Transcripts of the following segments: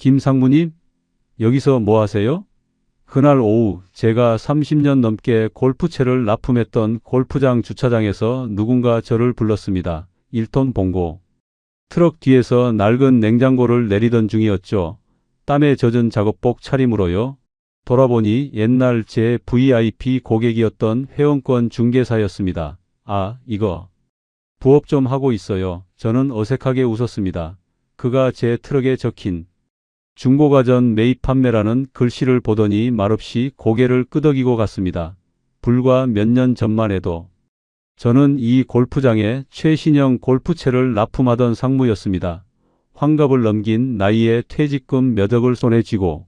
김 상무님, 여기서 뭐 하세요? 그날 오후 제가 30년 넘게 골프채를 납품했던 골프장 주차장에서 누군가 저를 불렀습니다. 1톤 봉고. 트럭 뒤에서 낡은 냉장고를 내리던 중이었죠. 땀에 젖은 작업복 차림으로요. 돌아보니 옛날 제 VIP 고객이었던 회원권 중개사였습니다. 아, 이거. 부업 좀 하고 있어요. 저는 어색하게 웃었습니다. 그가 제 트럭에 적힌 중고가전 매입 판매라는 글씨를 보더니 말없이 고개를 끄덕이고 갔습니다. 불과 몇 년 전만 해도 저는 이 골프장에 최신형 골프채를 납품하던 상무였습니다. 환갑을 넘긴 나이에 퇴직금 몇 억을 손에 쥐고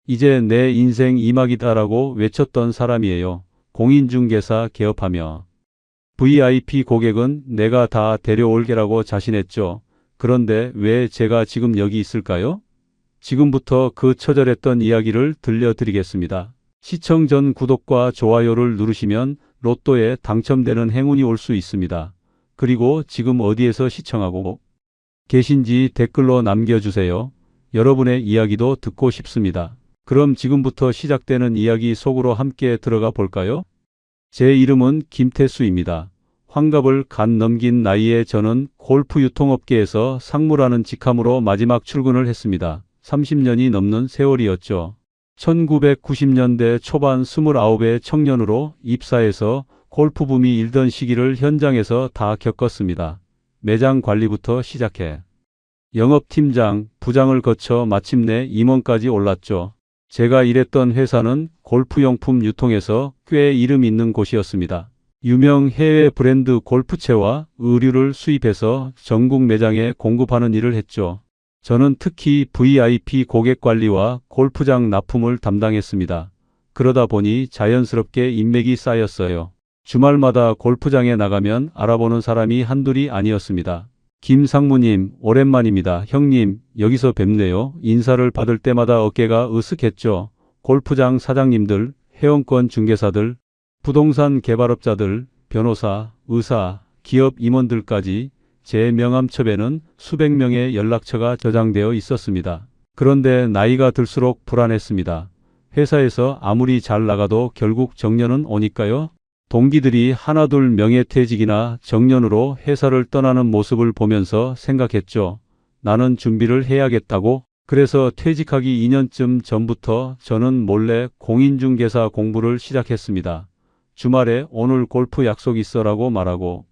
이제 내 인생 이막이다라고 외쳤던 사람이에요. 공인중개사 개업하며 VIP 고객은 내가 다 데려올게라고 자신했죠. 그런데 왜 제가 지금 여기 있을까요? 지금부터 그 처절했던 이야기를 들려드리겠습니다. 시청 전 구독과 좋아요를 누르시면 로또에 당첨되는 행운이 올 수 있습니다. 그리고 지금 어디에서 시청하고 계신지 댓글로 남겨주세요. 여러분의 이야기도 듣고 싶습니다. 그럼 지금부터 시작되는 이야기 속으로 함께 들어가 볼까요? 제 이름은 김태수입니다. 환갑을 갓 넘긴 나이에 저는 골프 유통업계에서 상무라는 직함으로 마지막 출근을 했습니다. 30년이 넘는 세월이었죠. 1990년대 초반 29의 청년으로 입사해서 골프붐이 일던 시기를 현장에서 다 겪었습니다. 매장 관리부터 시작해 영업팀장, 부장을 거쳐 마침내 임원까지 올랐죠. 제가 일했던 회사는 골프용품 유통에서 꽤 이름 있는 곳이었습니다. 유명 해외 브랜드 골프채와 의류를 수입해서 전국 매장에 공급하는 일을 했죠. 저는 특히 VIP 고객 관리와 골프장 납품을 담당했습니다. 그러다 보니 자연스럽게 인맥이 쌓였어요. 주말마다 골프장에 나가면 알아보는 사람이 한둘이 아니었습니다. 김 상무님, 오랜만입니다. 형님, 여기서 뵙네요. 인사를 받을 때마다 어깨가 으쓱했죠. 골프장 사장님들, 회원권 중개사들, 부동산 개발업자들, 변호사, 의사, 기업 임원들까지 제 명함첩에는 수백 명의 연락처가 저장되어 있었습니다. 그런데 나이가 들수록 불안했습니다. 회사에서 아무리 잘 나가도 결국 정년은 오니까요. 동기들이 하나둘 명예퇴직이나 정년으로 회사를 떠나는 모습을 보면서 생각했죠. 나는 준비를 해야겠다고. 그래서 퇴직하기 2년쯤 전부터 저는 몰래 공인중개사 공부를 시작했습니다. 주말에 오늘 골프 약속 있어라고 말하고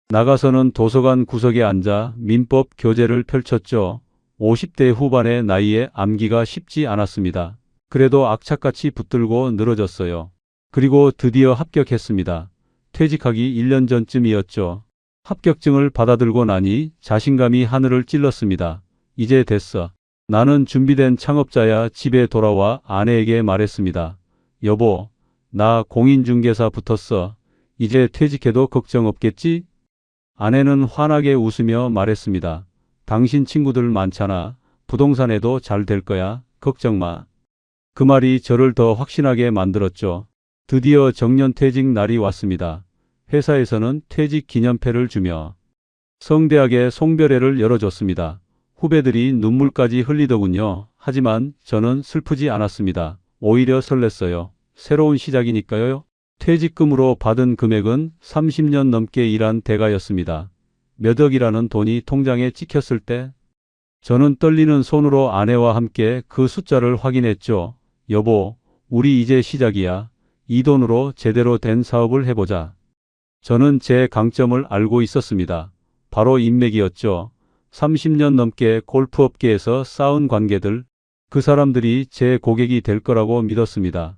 나가서는 도서관 구석에 앉아 민법 교재를 펼쳤죠. 50대 후반의 나이에 암기가 쉽지 않았습니다. 그래도 악착같이 붙들고 늘어졌어요. 그리고 드디어 합격했습니다. 퇴직하기 1년 전쯤이었죠. 합격증을 받아들고 나니 자신감이 하늘을 찔렀습니다. 이제 됐어. 나는 준비된 창업자야. 집에 돌아와 아내에게 말했습니다. 여보, 나 공인중개사 붙었어. 이제 퇴직해도 걱정 없겠지? 아내는 환하게 웃으며 말했습니다. 당신 친구들 많잖아. 부동산에도 잘 될 거야. 걱정 마. 그 말이 저를 더 확신하게 만들었죠. 드디어 정년퇴직 날이 왔습니다. 회사에서는 퇴직 기념패를 주며 성대하게 송별회를 열어줬습니다. 후배들이 눈물까지 흘리더군요. 하지만 저는 슬프지 않았습니다. 오히려 설렜어요. 새로운 시작이니까요. 퇴직금으로 받은 금액은 30년 넘게 일한 대가였습니다. 몇 억이라는 돈이 통장에 찍혔을 때 저는 떨리는 손으로 아내와 함께 그 숫자를 확인했죠. 여보, 우리 이제 시작이야. 이 돈으로 제대로 된 사업을 해보자. 저는 제 강점을 알고 있었습니다. 바로 인맥이었죠. 30년 넘게 골프업계에서 쌓은 관계들, 그 사람들이 제 고객이 될 거라고 믿었습니다.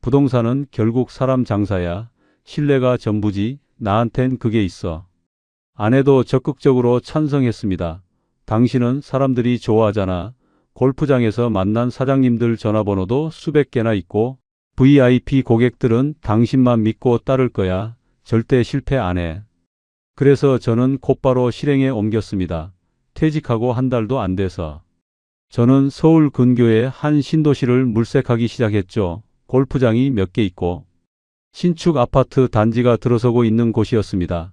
부동산은 결국 사람 장사야. 신뢰가 전부지. 나한텐 그게 있어. 아내도 적극적으로 찬성했습니다. 당신은 사람들이 좋아하잖아. 골프장에서 만난 사장님들 전화번호도 수백 개나 있고 VIP 고객들은 당신만 믿고 따를 거야. 절대 실패 안 해. 그래서 저는 곧바로 실행에 옮겼습니다. 퇴직하고 한 달도 안 돼서 저는 서울 근교의 한 신도시를 물색하기 시작했죠. 골프장이 몇 개 있고 신축 아파트 단지가 들어서고 있는 곳이었습니다.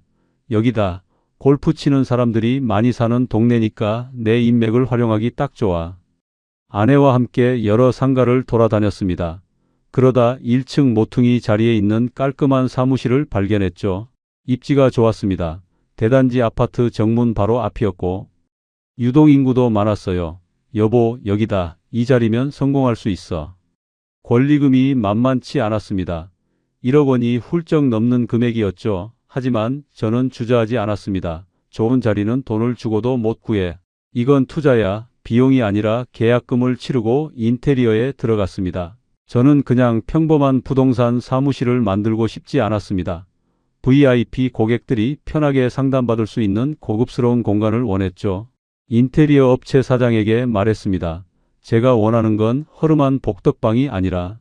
여기다. 골프 치는 사람들이 많이 사는 동네니까 내 인맥을 활용하기 딱 좋아. 아내와 함께 여러 상가를 돌아다녔습니다. 그러다 1층 모퉁이 자리에 있는 깔끔한 사무실을 발견했죠. 입지가 좋았습니다. 대단지 아파트 정문 바로 앞이었고 유동인구도 많았어요. 여보, 여기다. 이 자리면 성공할 수 있어. 권리금이 만만치 않았습니다. 1억 원이 훌쩍 넘는 금액이었죠. 하지만 저는 주저하지 않았습니다. 좋은 자리는 돈을 주고도 못 구해. 이건 투자야. 비용이 아니라 계약금을 치르고 인테리어에 들어갔습니다. 저는 그냥 평범한 부동산 사무실을 만들고 싶지 않았습니다. VIP 고객들이 편하게 상담받을 수 있는 고급스러운 공간을 원했죠. 인테리어 업체 사장에게 말했습니다. 제가 원하는 건 허름한 복덕방이 아니라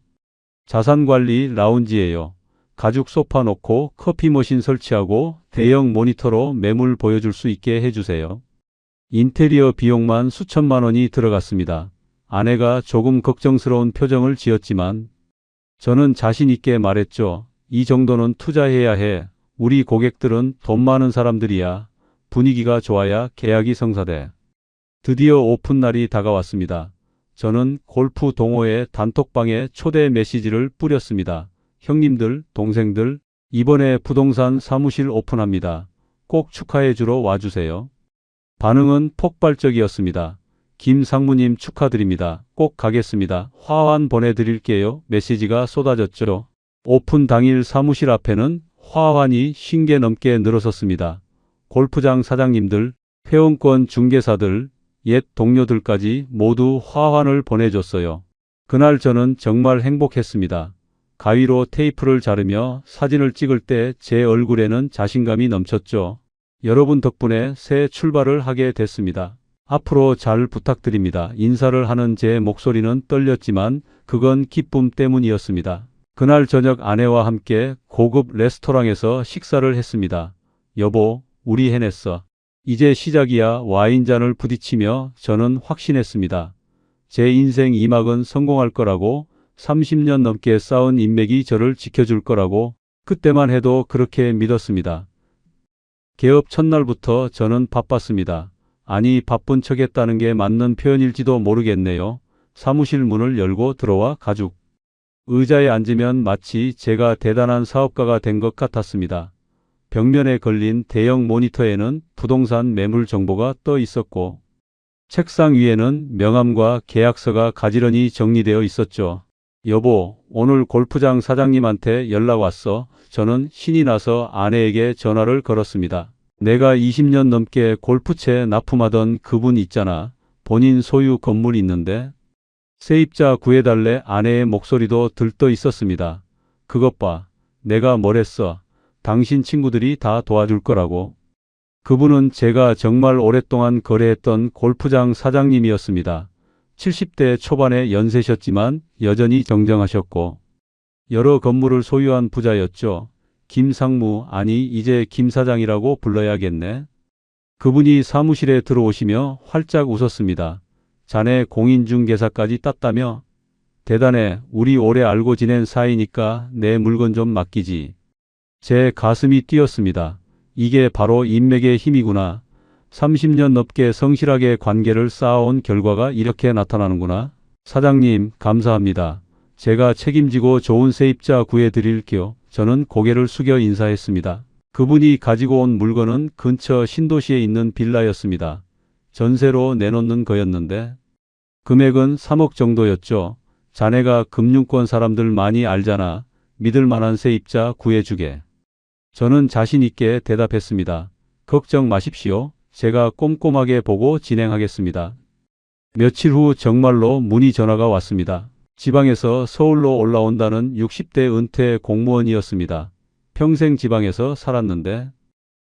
자산관리 라운지예요. 가죽 소파 놓고 커피 머신 설치하고 대형 모니터로 매물 보여줄 수 있게 해주세요. 인테리어 비용만 수천만 원이 들어갔습니다. 아내가 조금 걱정스러운 표정을 지었지만 저는 자신 있게 말했죠. 이 정도는 투자해야 해. 우리 고객들은 돈 많은 사람들이야. 분위기가 좋아야 계약이 성사돼. 드디어 오픈 날이 다가왔습니다. 저는 골프 동호회 단톡방에 초대 메시지를 뿌렸습니다. 형님들, 동생들, 이번에 부동산 사무실 오픈합니다. 꼭 축하해 주러 와주세요. 반응은 폭발적이었습니다. 김 상무님 축하드립니다. 꼭 가겠습니다. 화환 보내드릴게요. 메시지가 쏟아졌죠. 오픈 당일 사무실 앞에는 화환이 50개 넘게 늘어섰습니다. 골프장 사장님들, 회원권 중개사들, 옛 동료들까지 모두 화환을 보내줬어요. 그날 저는 정말 행복했습니다. 가위로 테이프를 자르며 사진을 찍을 때 제 얼굴에는 자신감이 넘쳤죠. 여러분 덕분에 새 출발을 하게 됐습니다. 앞으로 잘 부탁드립니다. 인사를 하는 제 목소리는 떨렸지만 그건 기쁨 때문이었습니다. 그날 저녁 아내와 함께 고급 레스토랑에서 식사를 했습니다. 여보, 우리 해냈어. 이제 시작이야. 와인잔을 부딪히며 저는 확신했습니다. 제 인생 2막은 성공할 거라고, 30년 넘게 쌓은 인맥이 저를 지켜줄 거라고, 그때만 해도 그렇게 믿었습니다. 개업 첫날부터 저는 바빴습니다. 아니, 바쁜 척했다는 게 맞는 표현일지도 모르겠네요. 사무실 문을 열고 들어와 가죽 의자에 앉으면 마치 제가 대단한 사업가가 된 것 같았습니다. 벽면에 걸린 대형 모니터에는 부동산 매물 정보가 떠 있었고 책상 위에는 명함과 계약서가 가지런히 정리되어 있었죠. 여보, 오늘 골프장 사장님한테 연락 왔어. 저는 신이 나서 아내에게 전화를 걸었습니다. 내가 20년 넘게 골프채 납품하던 그분 있잖아. 본인 소유 건물 있는데 세입자 구해달래. 아내의 목소리도 들떠 있었습니다. 그것 봐. 내가 뭘 했어. 당신 친구들이 다 도와줄 거라고. 그분은 제가 정말 오랫동안 거래했던 골프장 사장님이었습니다. 70대 초반의 연세셨지만 여전히 정정하셨고 여러 건물을 소유한 부자였죠. 김상무, 아니 이제 김 사장이라고 불러야겠네. 그분이 사무실에 들어오시며 활짝 웃었습니다. 자네 공인중개사까지 땄다며? 대단해. 우리 오래 알고 지낸 사이니까 내 물건 좀 맡기지. 제 가슴이 뛰었습니다. 이게 바로 인맥의 힘이구나. 30년 넘게 성실하게 관계를 쌓아온 결과가 이렇게 나타나는구나. 사장님, 감사합니다. 제가 책임지고 좋은 세입자 구해드릴게요. 저는 고개를 숙여 인사했습니다. 그분이 가지고 온 물건은 근처 신도시에 있는 빌라였습니다. 전세로 내놓는 거였는데 금액은 3억 정도였죠. 자네가 금융권 사람들 많이 알잖아. 믿을 만한 세입자 구해주게. 저는 자신 있게 대답했습니다. 걱정 마십시오. 제가 꼼꼼하게 보고 진행하겠습니다. 며칠 후 정말로 문의 전화가 왔습니다. 지방에서 서울로 올라온다는 60대 은퇴 공무원이었습니다. 평생 지방에서 살았는데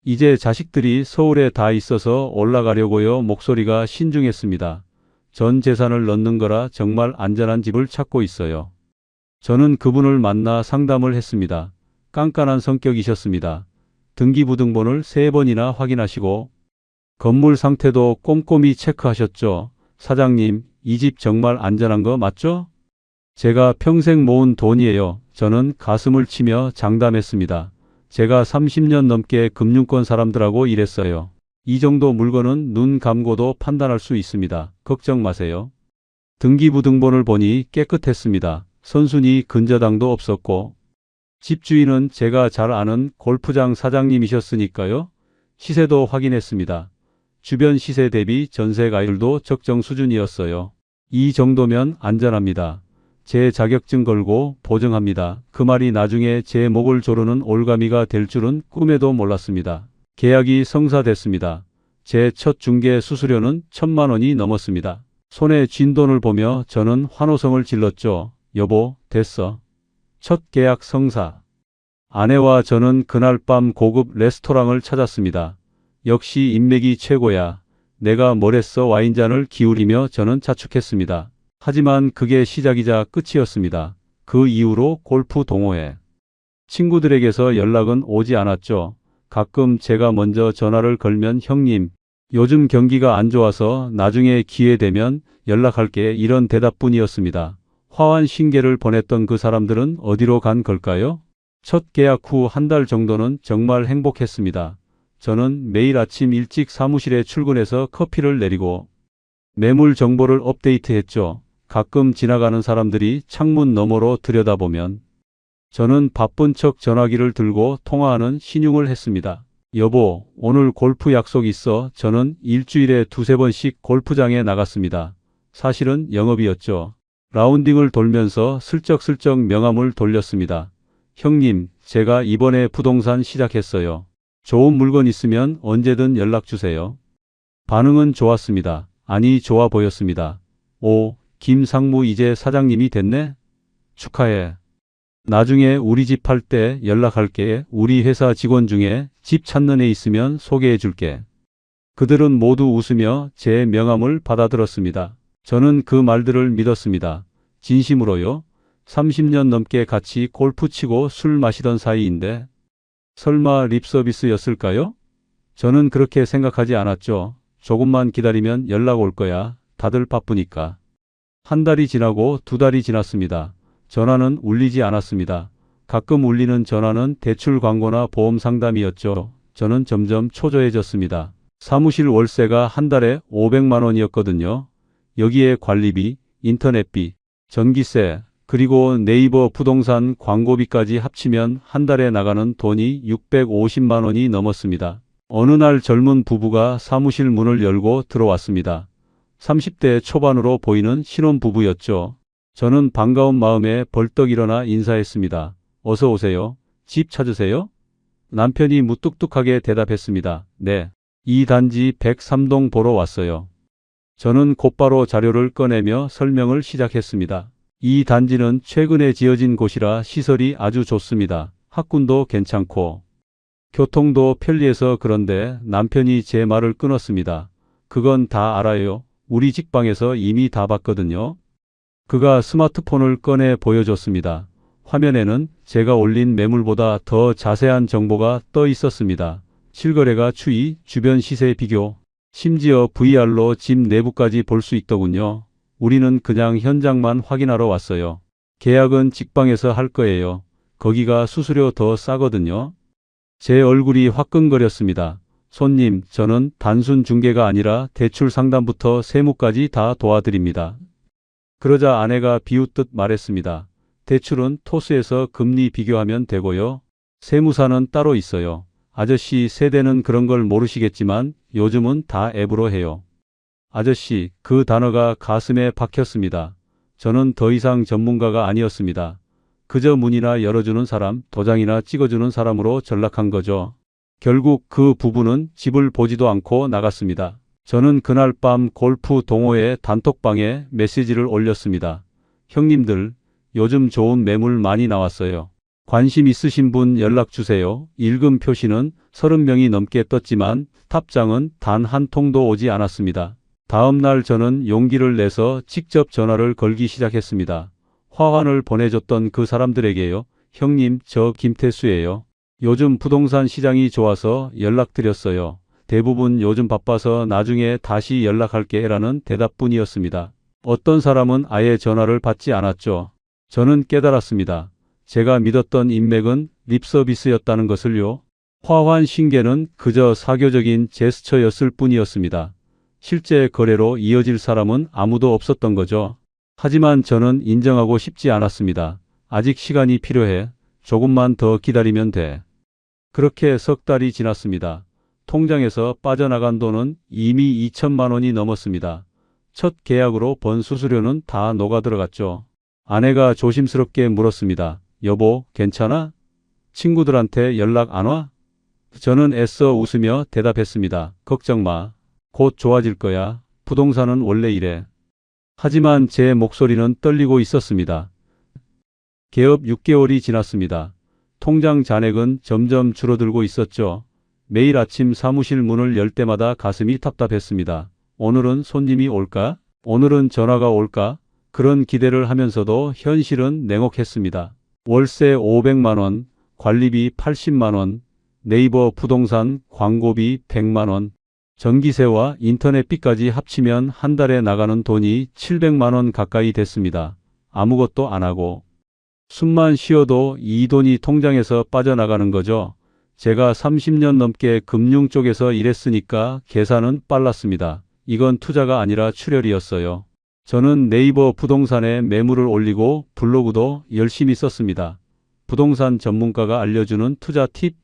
이제 자식들이 서울에 다 있어서 올라가려고요. 목소리가 신중했습니다. 전 재산을 넣는 거라 정말 안전한 집을 찾고 있어요. 저는 그분을 만나 상담을 했습니다. 깐깐한 성격이셨습니다. 등기부등본을 3번이나 확인하시고 건물 상태도 꼼꼼히 체크하셨죠. 사장님, 이 집 정말 안전한 거 맞죠? 제가 평생 모은 돈이에요. 저는 가슴을 치며 장담했습니다. 제가 30년 넘게 금융권 사람들하고 일했어요. 이 정도 물건은 눈 감고도 판단할 수 있습니다. 걱정 마세요. 등기부등본을 보니 깨끗했습니다. 선순위 근저당도 없었고 집주인은 제가 잘 아는 골프장 사장님이셨으니까요. 시세도 확인했습니다. 주변 시세 대비 전세가율도 적정 수준이었어요. 이 정도면 안전합니다. 제 자격증 걸고 보증합니다. 그 말이 나중에 제 목을 조르는 올가미가 될 줄은 꿈에도 몰랐습니다. 계약이 성사됐습니다. 제 첫 중개 수수료는 1,000만 원이 넘었습니다. 손에 쥔 돈을 보며 저는 환호성을 질렀죠. 여보, 됐어. 첫 계약 성사. 아내와 저는 그날 밤 고급 레스토랑을 찾았습니다. 역시 인맥이 최고야. 내가 뭘 했어? 와인잔을 기울이며 저는 자축했습니다. 하지만 그게 시작이자 끝이었습니다. 그 이후로 골프 동호회. 친구들에게서 연락은 오지 않았죠. 가끔 제가 먼저 전화를 걸면 형님, 요즘 경기가 안 좋아서 나중에 기회 되면 연락할게 이런 대답뿐이었습니다. 화환 신계를 보냈던 그 사람들은 어디로 간 걸까요? 첫 계약 후 한 달 정도는 정말 행복했습니다. 저는 매일 아침 일찍 사무실에 출근해서 커피를 내리고 매물 정보를 업데이트했죠. 가끔 지나가는 사람들이 창문 너머로 들여다보면 저는 바쁜 척 전화기를 들고 통화하는 신용을 했습니다. 여보, 오늘 골프 약속 있어. 저는 일주일에 2~3번씩 골프장에 나갔습니다. 사실은 영업이었죠. 라운딩을 돌면서 슬쩍슬쩍 명함을 돌렸습니다. 형님, 제가 이번에 부동산 시작했어요. 좋은 물건 있으면 언제든 연락 주세요. 반응은 좋았습니다. 아니, 좋아 보였습니다. 오, 김상무 이제 사장님이 됐네? 축하해. 나중에 우리 집 팔 때 연락할게. 우리 회사 직원 중에 집 찾는 애 있으면 소개해 줄게. 그들은 모두 웃으며 제 명함을 받아들었습니다. 저는 그 말들을 믿었습니다. 진심으로요. 30년 넘게 같이 골프 치고 술 마시던 사이인데 설마 립서비스였을까요? 저는 그렇게 생각하지 않았죠. 조금만 기다리면 연락 올 거야. 다들 바쁘니까. 한 달이 지나고 2달이 지났습니다. 전화는 울리지 않았습니다. 가끔 울리는 전화는 대출 광고나 보험 상담이었죠. 저는 점점 초조해졌습니다. 사무실 월세가 한 달에 500만 원이었거든요. 여기에 관리비, 인터넷비, 전기세, 그리고 네이버 부동산 광고비까지 합치면 한 달에 나가는 돈이 650만 원이 넘었습니다. 어느 날 젊은 부부가 사무실 문을 열고 들어왔습니다. 30대 초반으로 보이는 신혼부부였죠. 저는 반가운 마음에 벌떡 일어나 인사했습니다. 어서 오세요. 집 찾으세요? 남편이 무뚝뚝하게 대답했습니다. 네. 이 단지 103동 보러 왔어요. 저는 곧바로 자료를 꺼내며 설명을 시작했습니다. 이 단지는 최근에 지어진 곳이라 시설이 아주 좋습니다. 학군도 괜찮고 교통도 편리해서. 그런데 남편이 제 말을 끊었습니다. 그건 다 알아요. 우리 직방에서 이미 다 봤거든요. 그가 스마트폰을 꺼내 보여줬습니다. 화면에는 제가 올린 매물보다 더 자세한 정보가 떠 있었습니다. 실거래가 추이, 주변 시세 비교, 심지어 VR로 집 내부까지 볼 수 있더군요. 우리는 그냥 현장만 확인하러 왔어요. 계약은 직방에서 할 거예요. 거기가 수수료 더 싸거든요. 제 얼굴이 화끈거렸습니다. 손님, 저는 단순 중개가 아니라 대출 상담부터 세무까지 다 도와드립니다. 그러자 아내가 비웃듯 말했습니다. 대출은 토스에서 금리 비교하면 되고요. 세무사는 따로 있어요. 아저씨 세대는 그런 걸 모르시겠지만 요즘은 다 앱으로 해요. 아저씨, 그 단어가 가슴에 박혔습니다. 저는 더 이상 전문가가 아니었습니다. 그저 문이나 열어주는 사람, 도장이나 찍어주는 사람으로 전락한 거죠. 결국 그 부부는 집을 보지도 않고 나갔습니다. 저는 그날 밤 골프 동호회 단톡방에 메시지를 올렸습니다. 형님들, 요즘 좋은 매물 많이 나왔어요. 관심 있으신 분 연락 주세요. 읽음 표시는 30명이 넘게 떴지만 답장은 단 한 통도 오지 않았습니다. 다음 날 저는 용기를 내서 직접 전화를 걸기 시작했습니다. 화환을 보내줬던 그 사람들에게요. 형님, 저 김태수예요. 요즘 부동산 시장이 좋아서 연락드렸어요. 대부분 요즘 바빠서 나중에 다시 연락할게 라는 대답뿐이었습니다. 어떤 사람은 아예 전화를 받지 않았죠. 저는 깨달았습니다. 제가 믿었던 인맥은 립서비스였다는 것을요. 화환 신계는 그저 사교적인 제스처였을 뿐이었습니다. 실제 거래로 이어질 사람은 아무도 없었던 거죠. 하지만 저는 인정하고 싶지 않았습니다. 아직 시간이 필요해. 조금만 더 기다리면 돼. 그렇게 석 달이 지났습니다. 통장에서 빠져나간 돈은 이미 2천만 원이 넘었습니다. 첫 계약으로 번 수수료는 다 녹아들어갔죠. 아내가 조심스럽게 물었습니다. 여보, 괜찮아? 친구들한테 연락 안 와? 저는 애써 웃으며 대답했습니다. 걱정 마. 곧 좋아질 거야. 부동산은 원래 이래. 하지만 제 목소리는 떨리고 있었습니다. 개업 6개월이 지났습니다. 통장 잔액은 점점 줄어들고 있었죠. 매일 아침 사무실 문을 열 때마다 가슴이 답답했습니다. 오늘은 손님이 올까? 오늘은 전화가 올까? 그런 기대를 하면서도 현실은 냉혹했습니다. 월세 500만 원, 관리비 80만 원, 네이버 부동산 광고비 100만 원, 전기세와 인터넷비까지 합치면 한 달에 나가는 돈이 700만 원 가까이 됐습니다. 아무것도 안 하고 숨만 쉬어도 이 돈이 통장에서 빠져나가는 거죠. 제가 30년 넘게 금융 쪽에서 일했으니까 계산은 빨랐습니다. 이건 투자가 아니라 출혈이었어요. 저는 네이버 부동산에 매물을 올리고 블로그도 열심히 썼습니다. 부동산 전문가가 알려주는 투자 팁,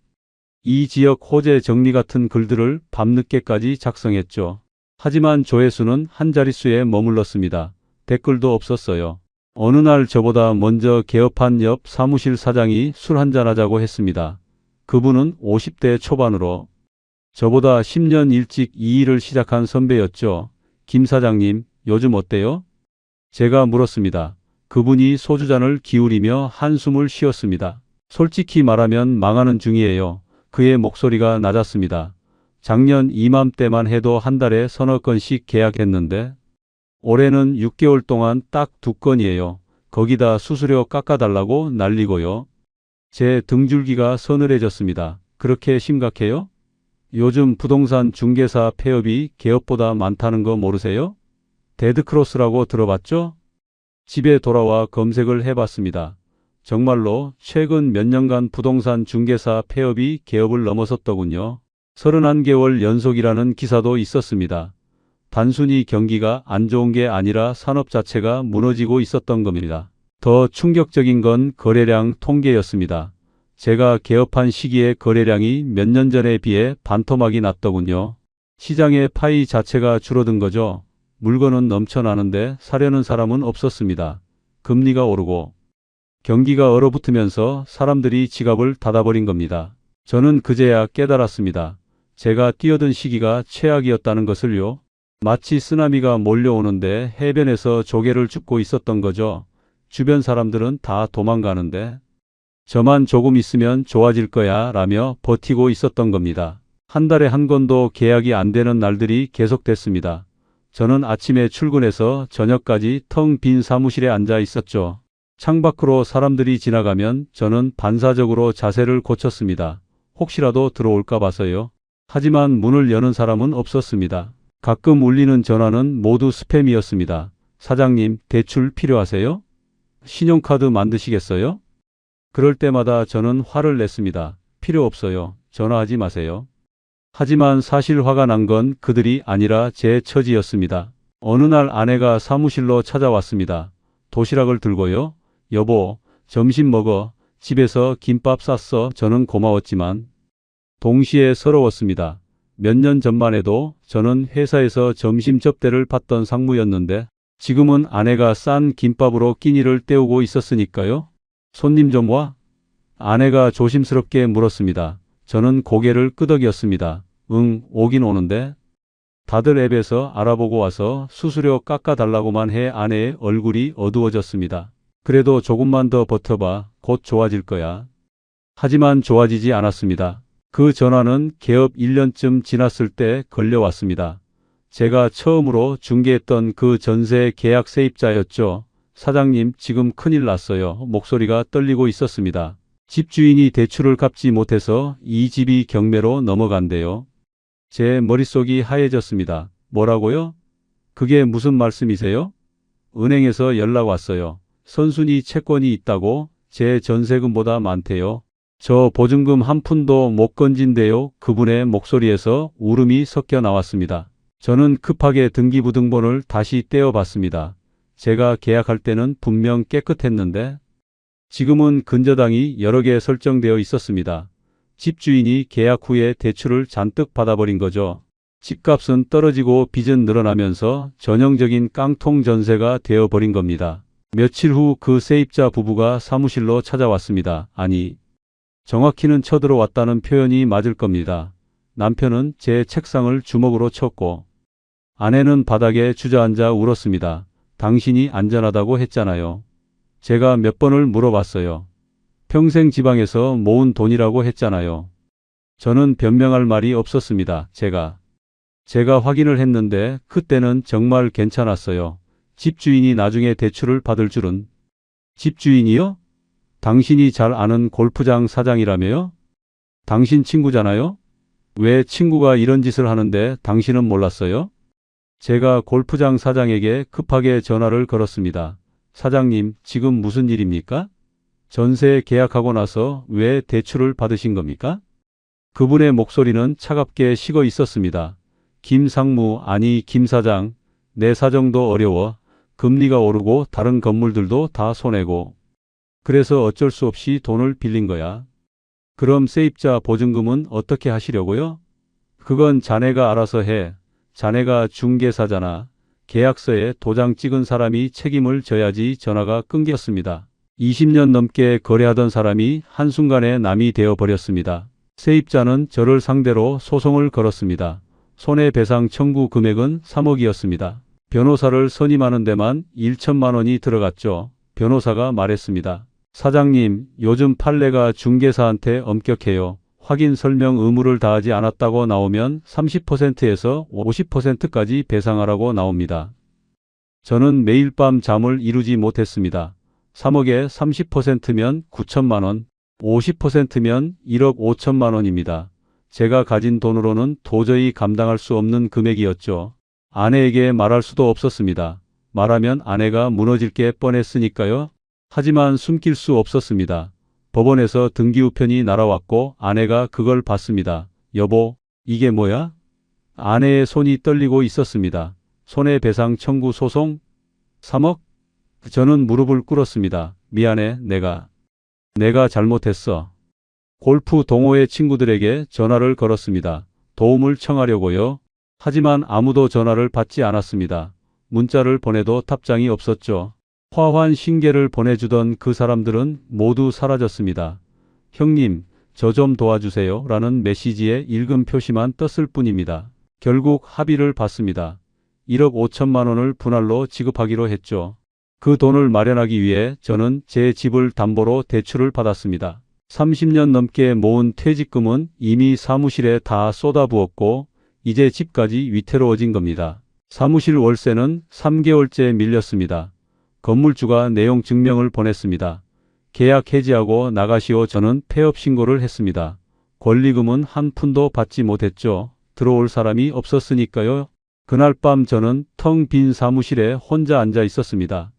이 지역 호재 정리 같은 글들을 밤늦게까지 작성했죠. 하지만 조회수는 한 자릿수에 머물렀습니다. 댓글도 없었어요. 어느 날 저보다 먼저 개업한 옆 사무실 사장이 술 한잔하자고 했습니다. 그분은 50대 초반으로 저보다 10년 일찍 이 일을 시작한 선배였죠. 김 사장님, 요즘 어때요? 제가 물었습니다. 그분이 소주잔을 기울이며 한숨을 쉬었습니다. 솔직히 말하면 망하는 중이에요. 그의 목소리가 낮았습니다. 작년 이맘때만 해도 한 달에 서너 건씩 계약했는데 올해는 6개월 동안 딱 2건이에요. 거기다 수수료 깎아달라고 난리고요. 제 등줄기가 서늘해졌습니다. 그렇게 심각해요? 요즘 부동산 중개사 폐업이 개업보다 많다는 거 모르세요? 데드크로스라고 들어봤죠? 집에 돌아와 검색을 해봤습니다. 정말로 최근 몇 년간 부동산 중개사 폐업이 개업을 넘어섰더군요. 31개월 연속이라는 기사도 있었습니다. 단순히 경기가 안 좋은 게 아니라 산업 자체가 무너지고 있었던 겁니다. 더 충격적인 건 거래량 통계였습니다. 제가 개업한 시기에 거래량이 몇 년 전에 비해 반토막이 났더군요. 시장의 파이 자체가 줄어든 거죠. 물건은 넘쳐나는데 사려는 사람은 없었습니다. 금리가 오르고 경기가 얼어붙으면서 사람들이 지갑을 닫아버린 겁니다. 저는 그제야 깨달았습니다. 제가 뛰어든 시기가 최악이었다는 것을요. 마치 쓰나미가 몰려오는데 해변에서 조개를 줍고 있었던 거죠. 주변 사람들은 다 도망가는데 저만 조금 있으면 좋아질 거야 라며 버티고 있었던 겁니다. 한 달에 한 건도 계약이 안 되는 날들이 계속됐습니다. 저는 아침에 출근해서 저녁까지 텅 빈 사무실에 앉아 있었죠. 창밖으로 사람들이 지나가면 저는 반사적으로 자세를 고쳤습니다. 혹시라도 들어올까 봐서요. 하지만 문을 여는 사람은 없었습니다. 가끔 울리는 전화는 모두 스팸이었습니다. 사장님, 대출 필요하세요? 신용카드 만드시겠어요? 그럴 때마다 저는 화를 냈습니다. 필요 없어요. 전화하지 마세요. 하지만 사실 화가 난 건 그들이 아니라 제 처지였습니다. 어느 날 아내가 사무실로 찾아왔습니다. 도시락을 들고요. 여보, 점심 먹어. 집에서 김밥 쌌어. 저는 고마웠지만 동시에 서러웠습니다. 몇 년 전만 해도 저는 회사에서 점심 접대를 받던 상무였는데 지금은 아내가 싼 김밥으로 끼니를 때우고 있었으니까요. 손님 좀 와? 아내가 조심스럽게 물었습니다. 저는 고개를 끄덕였습니다. 응, 오긴 오는데. 다들 앱에서 알아보고 와서 수수료 깎아달라고만 해. 아내의 얼굴이 어두워졌습니다. 그래도 조금만 더 버텨봐. 곧 좋아질 거야. 하지만 좋아지지 않았습니다. 그 전화는 개업 1년쯤 지났을 때 걸려왔습니다. 제가 처음으로 중개했던 그 전세 계약 세입자였죠. 사장님, 지금 큰일 났어요. 목소리가 떨리고 있었습니다. 집주인이 대출을 갚지 못해서 이 집이 경매로 넘어간대요. 제 머릿속이 하얘졌습니다. 뭐라고요? 그게 무슨 말씀이세요? 은행에서 연락 왔어요. 선순위 채권이 있다고 제 전세금보다 많대요. 저 보증금 한 푼도 못 건진대요. 그분의 목소리에서 울음이 섞여 나왔습니다. 저는 급하게 등기부등본을 다시 떼어봤습니다. 제가 계약할 때는 분명 깨끗했는데 지금은 근저당이 여러 개 설정되어 있었습니다. 집주인이 계약 후에 대출을 잔뜩 받아버린 거죠. 집값은 떨어지고 빚은 늘어나면서 전형적인 깡통 전세가 되어버린 겁니다. 며칠 후 그 세입자 부부가 사무실로 찾아왔습니다. 아니, 정확히는 쳐들어왔다는 표현이 맞을 겁니다. 남편은 제 책상을 주먹으로 쳤고 아내는 바닥에 주저앉아 울었습니다. 당신이 안전하다고 했잖아요. 제가 몇 번을 물어봤어요. 평생 지방에서 모은 돈이라고 했잖아요. 저는 변명할 말이 없었습니다. 제가 확인을 했는데 그때는 정말 괜찮았어요. 집주인이 나중에 대출을 받을 줄은. 집주인이요? 당신이 잘 아는 골프장 사장이라며요? 당신 친구잖아요? 왜 친구가 이런 짓을 하는데 당신은 몰랐어요? 제가 골프장 사장에게 급하게 전화를 걸었습니다. 사장님, 지금 무슨 일입니까? 전세 계약하고 나서 왜 대출을 받으신 겁니까? 그분의 목소리는 차갑게 식어 있었습니다. 김상무, 아니 김 사장, 내 사정도 어려워. 금리가 오르고 다른 건물들도 다 손해고. 그래서 어쩔 수 없이 돈을 빌린 거야. 그럼 세입자 보증금은 어떻게 하시려고요? 그건 자네가 알아서 해. 자네가 중개사잖아. 계약서에 도장 찍은 사람이 책임을 져야지. 전화가 끊겼습니다. 20년 넘게 거래하던 사람이 한순간에 남이 되어버렸습니다. 세입자는 저를 상대로 소송을 걸었습니다. 손해배상 청구 금액은 3억이었습니다. 변호사를 선임하는 데만 1천만 원이 들어갔죠. 변호사가 말했습니다. 사장님, 요즘 판례가 중개사한테 엄격해요. 확인 설명 의무를 다하지 않았다고 나오면 30%에서 50%까지 배상하라고 나옵니다. 저는 매일 밤 잠을 이루지 못했습니다. 3억에 30%면 9천만 원, 50%면 1억 5천만 원입니다. 제가 가진 돈으로는 도저히 감당할 수 없는 금액이었죠. 아내에게 말할 수도 없었습니다. 말하면 아내가 무너질 게 뻔했으니까요. 하지만 숨길 수 없었습니다. 법원에서 등기 우편이 날아왔고 아내가 그걸 봤습니다. 여보, 이게 뭐야? 아내의 손이 떨리고 있었습니다. 손해배상 청구 소송? 3억? 저는 무릎을 꿇었습니다. 미안해, 내가 잘못했어. 골프 동호회 친구들에게 전화를 걸었습니다. 도움을 청하려고요. 하지만 아무도 전화를 받지 않았습니다. 문자를 보내도 답장이 없었죠. 화환 신계를 보내주던 그 사람들은 모두 사라졌습니다. 형님, 저 좀 도와주세요 라는 메시지에 읽음 표시만 떴을 뿐입니다. 결국 합의를 봤습니다. 1억 5천만 원을 분할로 지급하기로 했죠. 그 돈을 마련하기 위해 저는 제 집을 담보로 대출을 받았습니다. 30년 넘게 모은 퇴직금은 이미 사무실에 다 쏟아부었고 이제 집까지 위태로워진 겁니다. 사무실 월세는 3개월째 밀렸습니다. 건물주가 내용 증명을 보냈습니다. 계약 해지하고 나가시오. 저는 폐업 신고를 했습니다. 권리금은 한 푼도 받지 못했죠. 들어올 사람이 없었으니까요. 그날 밤 저는 텅 빈 사무실에 혼자 앉아 있었습니다.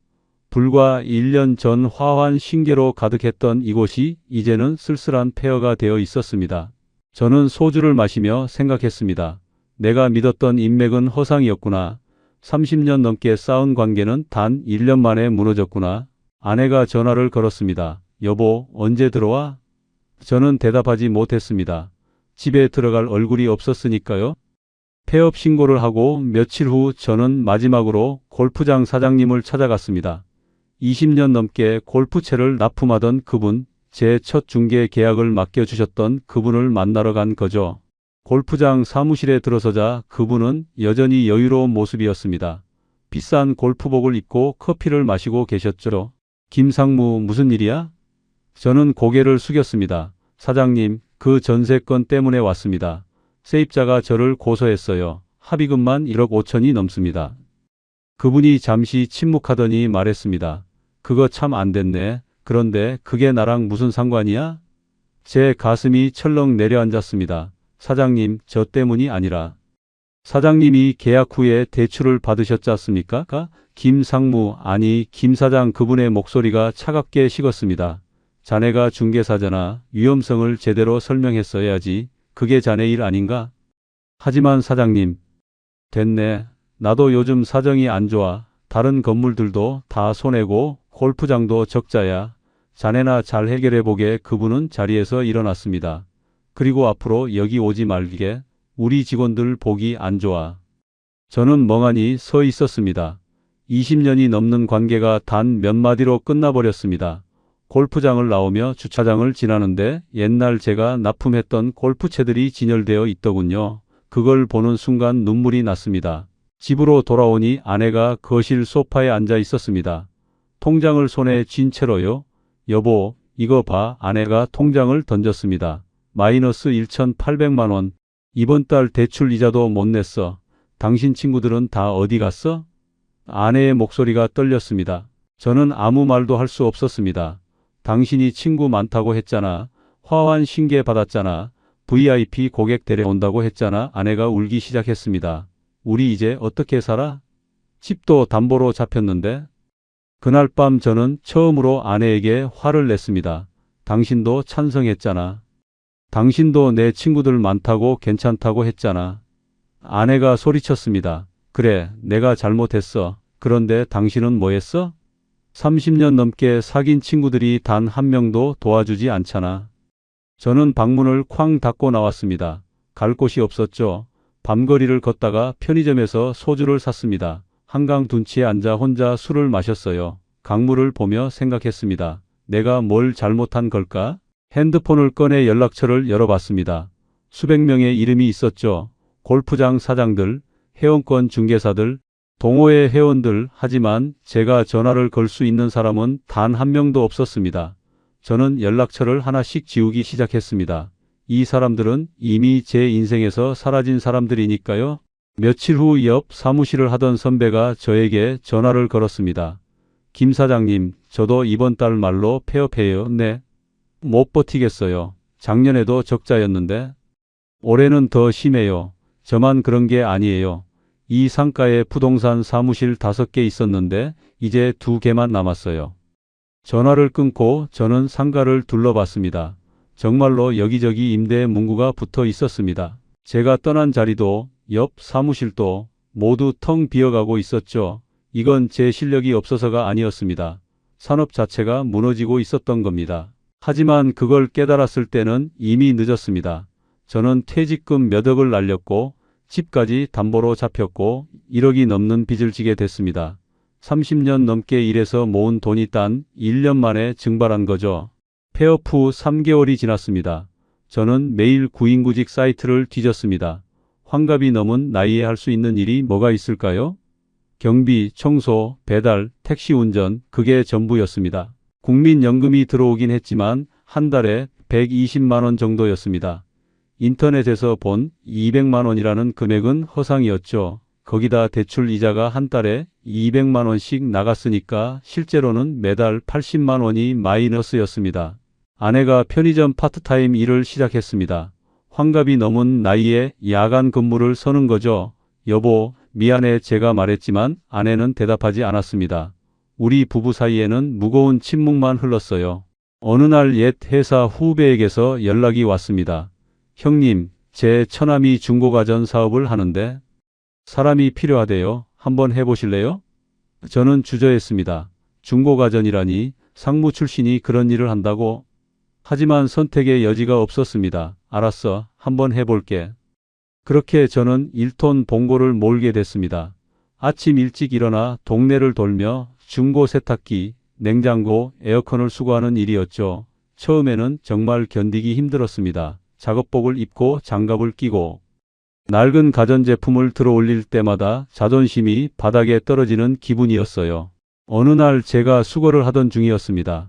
불과 1년 전 화환 신계로 가득했던 이곳이 이제는 쓸쓸한 폐허가 되어 있었습니다. 저는 소주를 마시며 생각했습니다. 내가 믿었던 인맥은 허상이었구나. 30년 넘게 쌓은 관계는 단 1년 만에 무너졌구나. 아내가 전화를 걸었습니다. 여보, 언제 들어와? 저는 대답하지 못했습니다. 집에 들어갈 얼굴이 없었으니까요. 폐업 신고를 하고 며칠 후 저는 마지막으로 골프장 사장님을 찾아갔습니다. 20년 넘게 골프채를 납품하던 그분, 제 첫 중개 계약을 맡겨주셨던 그분을 만나러 간 거죠. 골프장 사무실에 들어서자 그분은 여전히 여유로운 모습이었습니다. 비싼 골프복을 입고 커피를 마시고 계셨죠. 김상무, 무슨 일이야? 저는 고개를 숙였습니다. 사장님, 그 전세건 때문에 왔습니다. 세입자가 저를 고소했어요. 합의금만 1억 5천이 넘습니다. 그분이 잠시 침묵하더니 말했습니다. 그거 참 안 됐네. 그런데 그게 나랑 무슨 상관이야? 제 가슴이 철렁 내려앉았습니다. 사장님, 저 때문이 아니라 사장님이 계약 후에 대출을 받으셨지 않습니까? 김상무, 아니 김 사장. 그분의 목소리가 차갑게 식었습니다. 자네가 중개사잖아. 위험성을 제대로 설명했어야지. 그게 자네 일 아닌가? 하지만 사장님. 됐네. 나도 요즘 사정이 안 좋아. 다른 건물들도 다 손해고 골프장도 적자야. 자네나 잘 해결해보게. 그분은 자리에서 일어났습니다. 그리고 앞으로 여기 오지 말게. 우리 직원들 보기 안 좋아. 저는 멍하니 서 있었습니다. 20년이 넘는 관계가 단 몇 마디로 끝나버렸습니다. 골프장을 나오며 주차장을 지나는데 옛날 제가 납품했던 골프채들이 진열되어 있더군요. 그걸 보는 순간 눈물이 났습니다. 집으로 돌아오니 아내가 거실 소파에 앉아 있었습니다. 통장을 손에 쥔 채로요. 여보, 이거 봐. 아내가 통장을 던졌습니다. 마이너스 1,800만 원. 이번 달 대출 이자도 못 냈어. 당신 친구들은 다 어디 갔어? 아내의 목소리가 떨렸습니다. 저는 아무 말도 할 수 없었습니다. 당신이 친구 많다고 했잖아. 화환 신게 받았잖아. VIP 고객 데려온다고 했잖아. 아내가 울기 시작했습니다. 우리 이제 어떻게 살아? 집도 담보로 잡혔는데. 그날 밤 저는 처음으로 아내에게 화를 냈습니다. 당신도 찬성했잖아. 당신도 내 친구들 많다고 괜찮다고 했잖아. 아내가 소리쳤습니다. 그래, 내가 잘못했어. 그런데 당신은 뭐 했어? 30년 넘게 사귄 친구들이 단 한 명도 도와주지 않잖아. 저는 방문을 쾅 닫고 나왔습니다. 갈 곳이 없었죠. 밤거리를 걷다가 편의점에서 소주를 샀습니다. 한강 둔치에 앉아 혼자 술을 마셨어요. 강물을 보며 생각했습니다. 내가 뭘 잘못한 걸까? 핸드폰을 꺼내 연락처를 열어봤습니다. 수백 명의 이름이 있었죠. 골프장 사장들, 회원권 중개사들, 동호회 회원들. 하지만 제가 전화를 걸 수 있는 사람은 단 한 명도 없었습니다. 저는 연락처를 하나씩 지우기 시작했습니다. 이 사람들은 이미 제 인생에서 사라진 사람들이니까요. 며칠 후 옆 사무실을 하던 선배가 저에게 전화를 걸었습니다. 김 사장님, 저도 이번 달 말로 폐업해요. 네. 못 버티겠어요. 작년에도 적자였는데. 올해는 더 심해요. 저만 그런 게 아니에요. 이 상가에 부동산 사무실 5개 있었는데 이제 2개만 남았어요. 전화를 끊고 저는 상가를 둘러봤습니다. 정말로 여기저기 임대 문구가 붙어 있었습니다. 제가 떠난 자리도 옆 사무실도 모두 텅 비어가고 있었죠. 이건 제 실력이 없어서가 아니었습니다. 산업 자체가 무너지고 있었던 겁니다. 하지만 그걸 깨달았을 때는 이미 늦었습니다. 저는 퇴직금 몇 억을 날렸고 집까지 담보로 잡혔고 1억이 넘는 빚을 지게 됐습니다. 30년 넘게 일해서 모은 돈이 단 1년 만에 증발한 거죠. 폐업 후 3개월이 지났습니다. 저는 매일 구인구직 사이트를 뒤졌습니다. 환갑이 넘은 나이에 할 수 있는 일이 뭐가 있을까요? 경비, 청소, 배달, 택시 운전, 그게 전부였습니다. 국민연금이 들어오긴 했지만 한 달에 120만 원 정도였습니다. 인터넷에서 본 200만 원이라는 금액은 허상이었죠. 거기다 대출 이자가 한 달에 200만 원씩 나갔으니까 실제로는 매달 80만 원이 마이너스였습니다. 아내가 편의점 파트타임 일을 시작했습니다. 환갑이 넘은 나이에 야간 근무를 서는 거죠. 여보, 미안해. 제가 말했지만 아내는 대답하지 않았습니다. 우리 부부 사이에는 무거운 침묵만 흘렀어요. 어느 날 옛 회사 후배에게서 연락이 왔습니다. 형님, 제 처남이 중고가전 사업을 하는데 사람이 필요하대요. 한번 해보실래요? 저는 주저했습니다. 중고가전이라니, 상무 출신이 그런 일을 한다고? 하지만 선택의 여지가 없었습니다. 알았어, 한번 해볼게. 그렇게 저는 1톤 봉고를 몰게 됐습니다. 아침 일찍 일어나 동네를 돌며 중고 세탁기, 냉장고, 에어컨을 수거하는 일이었죠. 처음에는 정말 견디기 힘들었습니다. 작업복을 입고 장갑을 끼고 낡은 가전제품을 들어올릴 때마다 자존심이 바닥에 떨어지는 기분이었어요. 어느 날 제가 수거를 하던 중이었습니다.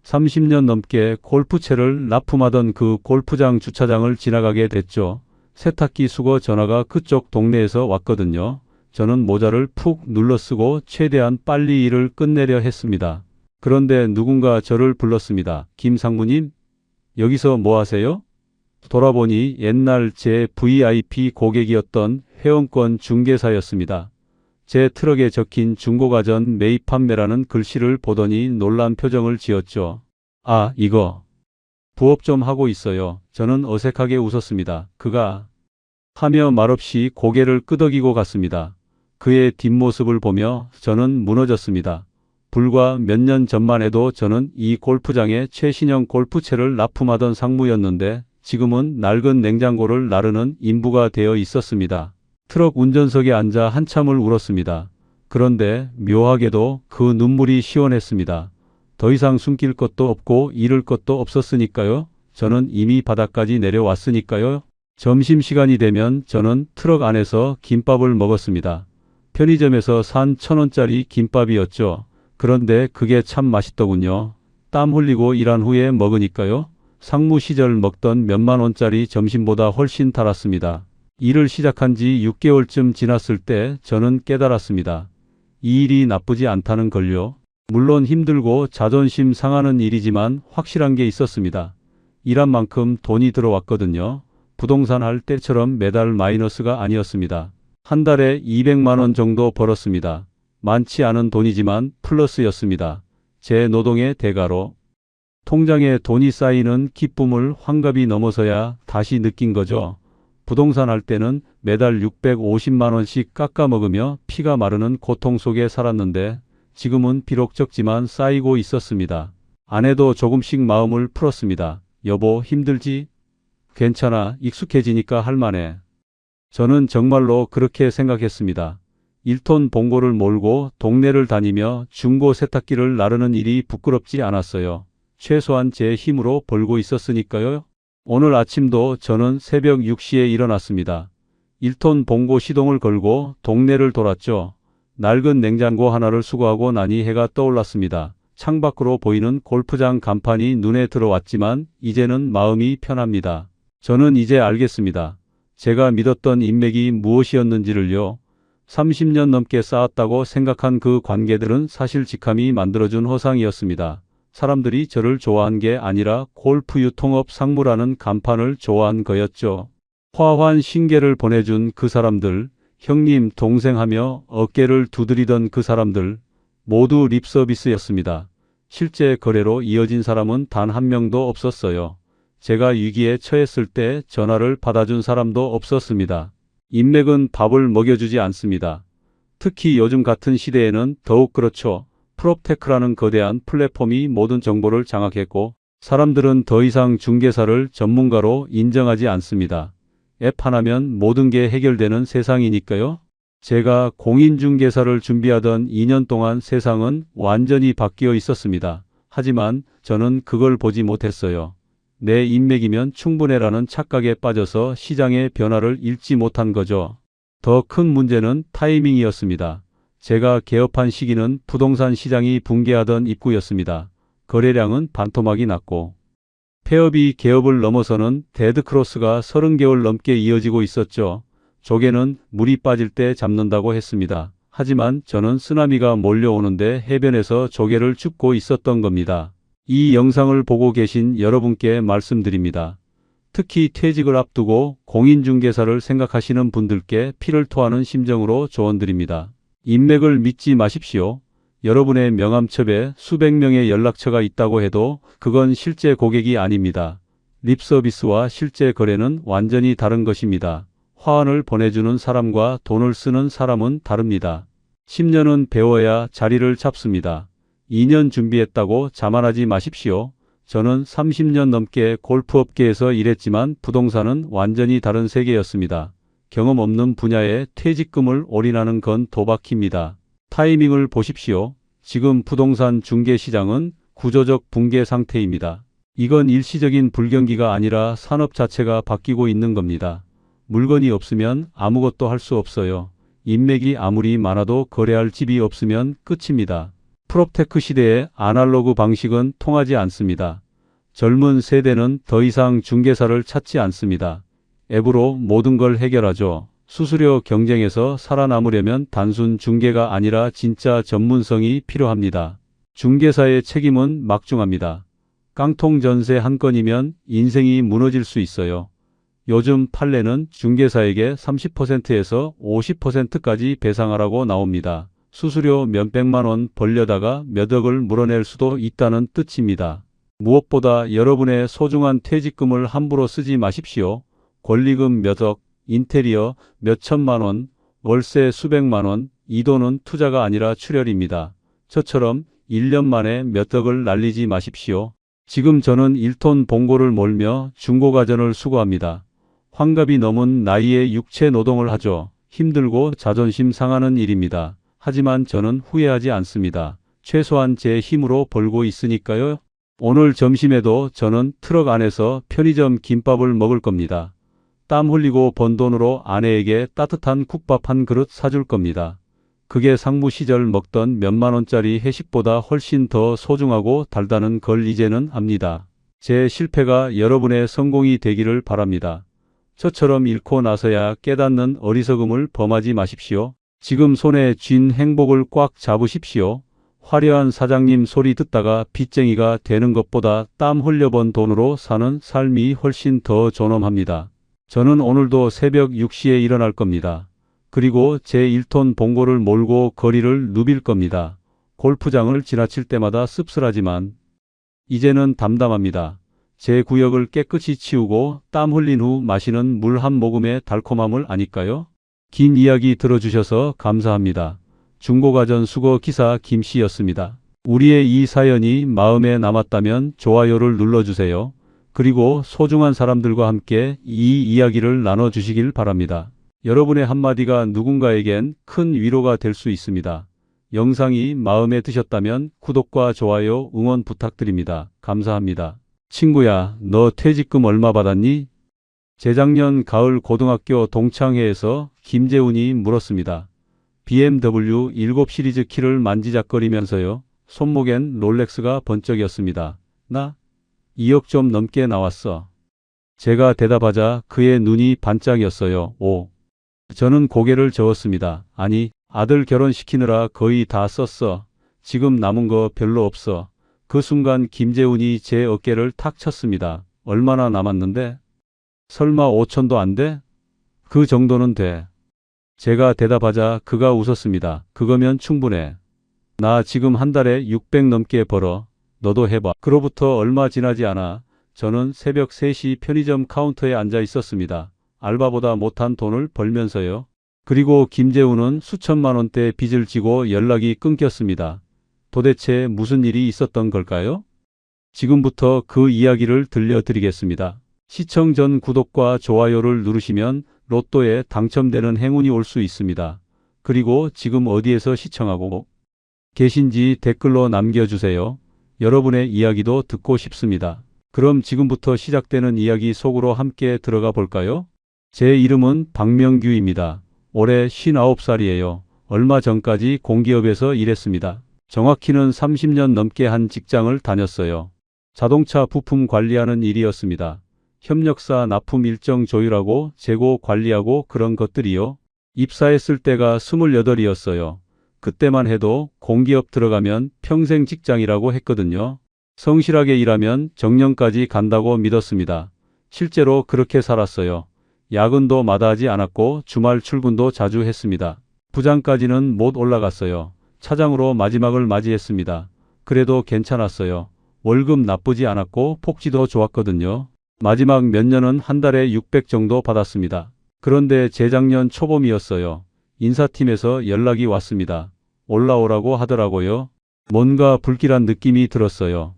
30년 넘게 골프채를 납품하던 그 골프장 주차장을 지나가게 됐죠. 세탁기 수거 전화가 그쪽 동네에서 왔거든요. 저는 모자를 푹 눌러쓰고 최대한 빨리 일을 끝내려 했습니다. 그런데 누군가 저를 불렀습니다. 김 상무님? 여기서 뭐 하세요? 돌아보니 옛날 제 VIP 고객이었던 회원권 중개사였습니다. 제 트럭에 적힌 중고가전 매입 판매라는 글씨를 보더니 놀란 표정을 지었죠. 아, 이거. 부업 좀 하고 있어요. 저는 어색하게 웃었습니다. 그가 하며 말없이 고개를 끄덕이고 갔습니다. 그의 뒷모습을 보며 저는 무너졌습니다. 불과 몇 년 전만 해도 저는 이 골프장에 최신형 골프채를 납품하던 상무였는데 지금은 낡은 냉장고를 나르는 인부가 되어 있었습니다. 트럭 운전석에 앉아 한참을 울었습니다. 그런데 묘하게도 그 눈물이 시원했습니다. 더 이상 숨길 것도 없고 잃을 것도 없었으니까요. 저는 이미 바닥까지 내려왔으니까요. 점심시간이 되면 저는 트럭 안에서 김밥을 먹었습니다. 편의점에서 산 1,000원짜리 김밥이었죠. 그런데 그게 참 맛있더군요. 땀 흘리고 일한 후에 먹으니까요. 상무 시절 먹던 몇만 원짜리 점심보다 훨씬 달았습니다. 일을 시작한 지 6개월쯤 지났을 때 저는 깨달았습니다. 이 일이 나쁘지 않다는 걸요. 물론 힘들고 자존심 상하는 일이지만 확실한 게 있었습니다. 일한 만큼 돈이 들어왔거든요. 부동산 할 때처럼 매달 마이너스가 아니었습니다. 한 달에 200만 원 정도 벌었습니다. 많지 않은 돈이지만 플러스였습니다. 제 노동의 대가로. 통장에 돈이 쌓이는 기쁨을 환갑이 넘어서야 다시 느낀 거죠. 부동산 할 때는 매달 650만 원씩 깎아 먹으며 피가 마르는 고통 속에 살았는데 지금은 비록 적지만 쌓이고 있었습니다. 아내도 조금씩 마음을 풀었습니다. 여보, 힘들지? 괜찮아. 익숙해지니까 할만해. 저는 정말로 그렇게 생각했습니다. 1톤 봉고를 몰고 동네를 다니며 중고 세탁기를 나르는 일이 부끄럽지 않았어요. 최소한 제 힘으로 벌고 있었으니까요. 오늘 아침도 저는 새벽 6시에 일어났습니다. 1톤 봉고 시동을 걸고 동네를 돌았죠. 낡은 냉장고 하나를 수거하고 나니 해가 떠올랐습니다. 창밖으로 보이는 골프장 간판이 눈에 들어왔지만 이제는 마음이 편합니다. 저는 이제 알겠습니다. 제가 믿었던 인맥이 무엇이었는지를요. 30년 넘게 쌓았다고 생각한 그 관계들은 사실 직함이 만들어준 허상이었습니다. 사람들이 저를 좋아한 게 아니라 골프 유통업 상무라는 간판을 좋아한 거였죠. 화환 신계를 보내준 그 사람들, 형님, 동생 하며 어깨를 두드리던 그 사람들, 모두 립서비스였습니다. 실제 거래로 이어진 사람은 단 한 명도 없었어요. 제가 위기에 처했을 때 전화를 받아준 사람도 없었습니다. 인맥은 밥을 먹여주지 않습니다. 특히 요즘 같은 시대에는 더욱 그렇죠. 프롭테크라는 거대한 플랫폼이 모든 정보를 장악했고 사람들은 더 이상 중개사를 전문가로 인정하지 않습니다. 앱 하나면 모든 게 해결되는 세상이니까요. 제가 공인중개사를 준비하던 2년 동안 세상은 완전히 바뀌어 있었습니다. 하지만 저는 그걸 보지 못했어요. 내 인맥이면 충분해라는 착각에 빠져서 시장의 변화를 읽지 못한 거죠. 더 큰 문제는 타이밍이었습니다. 제가 개업한 시기는 부동산 시장이 붕괴하던 입구였습니다. 거래량은 반토막이 났고 폐업이 개업을 넘어서는 데드크로스가 30개월 넘게 이어지고 있었죠. 조개는 물이 빠질 때 잡는다고 했습니다. 하지만 저는 쓰나미가 몰려오는데 해변에서 조개를 줍고 있었던 겁니다. 이 영상을 보고 계신 여러분께 말씀드립니다. 특히 퇴직을 앞두고 공인중개사를 생각하시는 분들께 피를 토하는 심정으로 조언드립니다. 인맥을 믿지 마십시오. 여러분의 명함첩에 수백 명의 연락처가 있다고 해도 그건 실제 고객이 아닙니다. 립서비스와 실제 거래는 완전히 다른 것입니다. 화환을 보내주는 사람과 돈을 쓰는 사람은 다릅니다. 10년은 배워야 자리를 잡습니다. 2년 준비했다고 자만하지 마십시오. 저는 30년 넘게 골프업계에서 일했지만 부동산은 완전히 다른 세계였습니다. 경험 없는 분야에 퇴직금을 올인하는 건 도박입니다. 타이밍을 보십시오. 지금 부동산 중개 시장은 구조적 붕괴 상태입니다. 이건 일시적인 불경기가 아니라 산업 자체가 바뀌고 있는 겁니다. 물건이 없으면 아무것도 할 수 없어요. 인맥이 아무리 많아도 거래할 집이 없으면 끝입니다. 프롭테크 시대의 아날로그 방식은 통하지 않습니다. 젊은 세대는 더 이상 중개사를 찾지 않습니다. 앱으로 모든 걸 해결하죠. 수수료 경쟁에서 살아남으려면 단순 중개가 아니라 진짜 전문성이 필요합니다. 중개사의 책임은 막중합니다. 깡통 전세 한 건이면 인생이 무너질 수 있어요. 요즘 판례는 중개사에게 30%에서 50%까지 배상하라고 나옵니다. 수수료 몇백만 원 벌려다가 몇 억을 물어낼 수도 있다는 뜻입니다. 무엇보다 여러분의 소중한 퇴직금을 함부로 쓰지 마십시오. 권리금 몇 억, 인테리어 몇 천만 원, 월세 수백만 원, 이 돈은 투자가 아니라 출혈입니다. 저처럼 1년 만에 몇 억을 날리지 마십시오. 지금 저는 1톤 봉고를 몰며 중고가전을 수거합니다. 환갑이 넘은 나이에 육체 노동을 하죠. 힘들고 자존심 상하는 일입니다. 하지만 저는 후회하지 않습니다. 최소한 제 힘으로 벌고 있으니까요. 오늘 점심에도 저는 트럭 안에서 편의점 김밥을 먹을 겁니다. 땀 흘리고 번 돈으로 아내에게 따뜻한 국밥 한 그릇 사줄 겁니다. 그게 상무 시절 먹던 몇만 원짜리 회식보다 훨씬 더 소중하고 달다는 걸 이제는 압니다. 제 실패가 여러분의 성공이 되기를 바랍니다. 저처럼 잃고 나서야 깨닫는 어리석음을 범하지 마십시오. 지금 손에 쥔 행복을 꽉 잡으십시오. 화려한 사장님 소리 듣다가 빚쟁이가 되는 것보다 땀 흘려번 돈으로 사는 삶이 훨씬 더 존엄합니다. 저는 오늘도 새벽 6시에 일어날 겁니다. 그리고 제 1톤 봉고를 몰고 거리를 누빌 겁니다. 골프장을 지나칠 때마다 씁쓸하지만 이제는 담담합니다. 제 구역을 깨끗이 치우고 땀 흘린 후 마시는 물 한 모금의 달콤함을 아니까요? 긴 이야기 들어주셔서 감사합니다. 중고가전 수거 기사 김씨였습니다. 우리의 이 사연이 마음에 남았다면 좋아요를 눌러주세요. 그리고 소중한 사람들과 함께 이 이야기를 나눠주시길 바랍니다. 여러분의 한마디가 누군가에겐 큰 위로가 될 수 있습니다. 영상이 마음에 드셨다면 구독과 좋아요 응원 부탁드립니다. 감사합니다. 친구야, 너 퇴직금 얼마 받았니? 재작년 가을 고등학교 동창회에서 김재훈이 물었습니다. BMW 7 시리즈 키를 만지작거리면서요. 손목엔 롤렉스가 번쩍였습니다. 나 2억 좀 넘게 나왔어. 제가 대답하자 그의 눈이 반짝였어요. 오. 저는 고개를 저었습니다. 아니, 아들 결혼시키느라 거의 다 썼어. 지금 남은 거 별로 없어. 그 순간 김재훈이 제 어깨를 탁 쳤습니다. 얼마나 남았는데? 설마 5천도 안 돼? 그 정도는 돼. 제가 대답하자 그가 웃었습니다. 그거면 충분해. 나 지금 한 달에 600 넘게 벌어. 너도 해봐. 그로부터 얼마 지나지 않아 저는 새벽 3시 편의점 카운터에 앉아 있었습니다. 알바보다 못한 돈을 벌면서요. 그리고 김재훈은 수천만 원대 빚을 지고 연락이 끊겼습니다. 도대체 무슨 일이 있었던 걸까요? 지금부터 그 이야기를 들려드리겠습니다. 시청 전 구독과 좋아요를 누르시면 로또에 당첨되는 행운이 올 수 있습니다. 그리고 지금 어디에서 시청하고 계신지 댓글로 남겨주세요. 여러분의 이야기도 듣고 싶습니다. 그럼 지금부터 시작되는 이야기 속으로 함께 들어가 볼까요? 제 이름은 박명규입니다. 올해 59살이에요. 얼마 전까지 공기업에서 일했습니다. 정확히는 30년 넘게 한 직장을 다녔어요. 자동차 부품 관리하는 일이었습니다. 협력사 납품 일정 조율하고 재고 관리하고 그런 것들이요. 입사했을 때가 28이었어요. 그때만 해도 공기업 들어가면 평생 직장이라고 했거든요. 성실하게 일하면 정년까지 간다고 믿었습니다. 실제로 그렇게 살았어요. 야근도 마다하지 않았고 주말 출근도 자주 했습니다. 부장까지는 못 올라갔어요. 차장으로 마지막을 맞이했습니다. 그래도 괜찮았어요. 월급 나쁘지 않았고 복지도 좋았거든요. 마지막 몇 년은 한 달에 600 정도 받았습니다. 그런데 재작년 초봄이었어요. 인사팀에서 연락이 왔습니다. 올라오라고 하더라고요. 뭔가 불길한 느낌이 들었어요.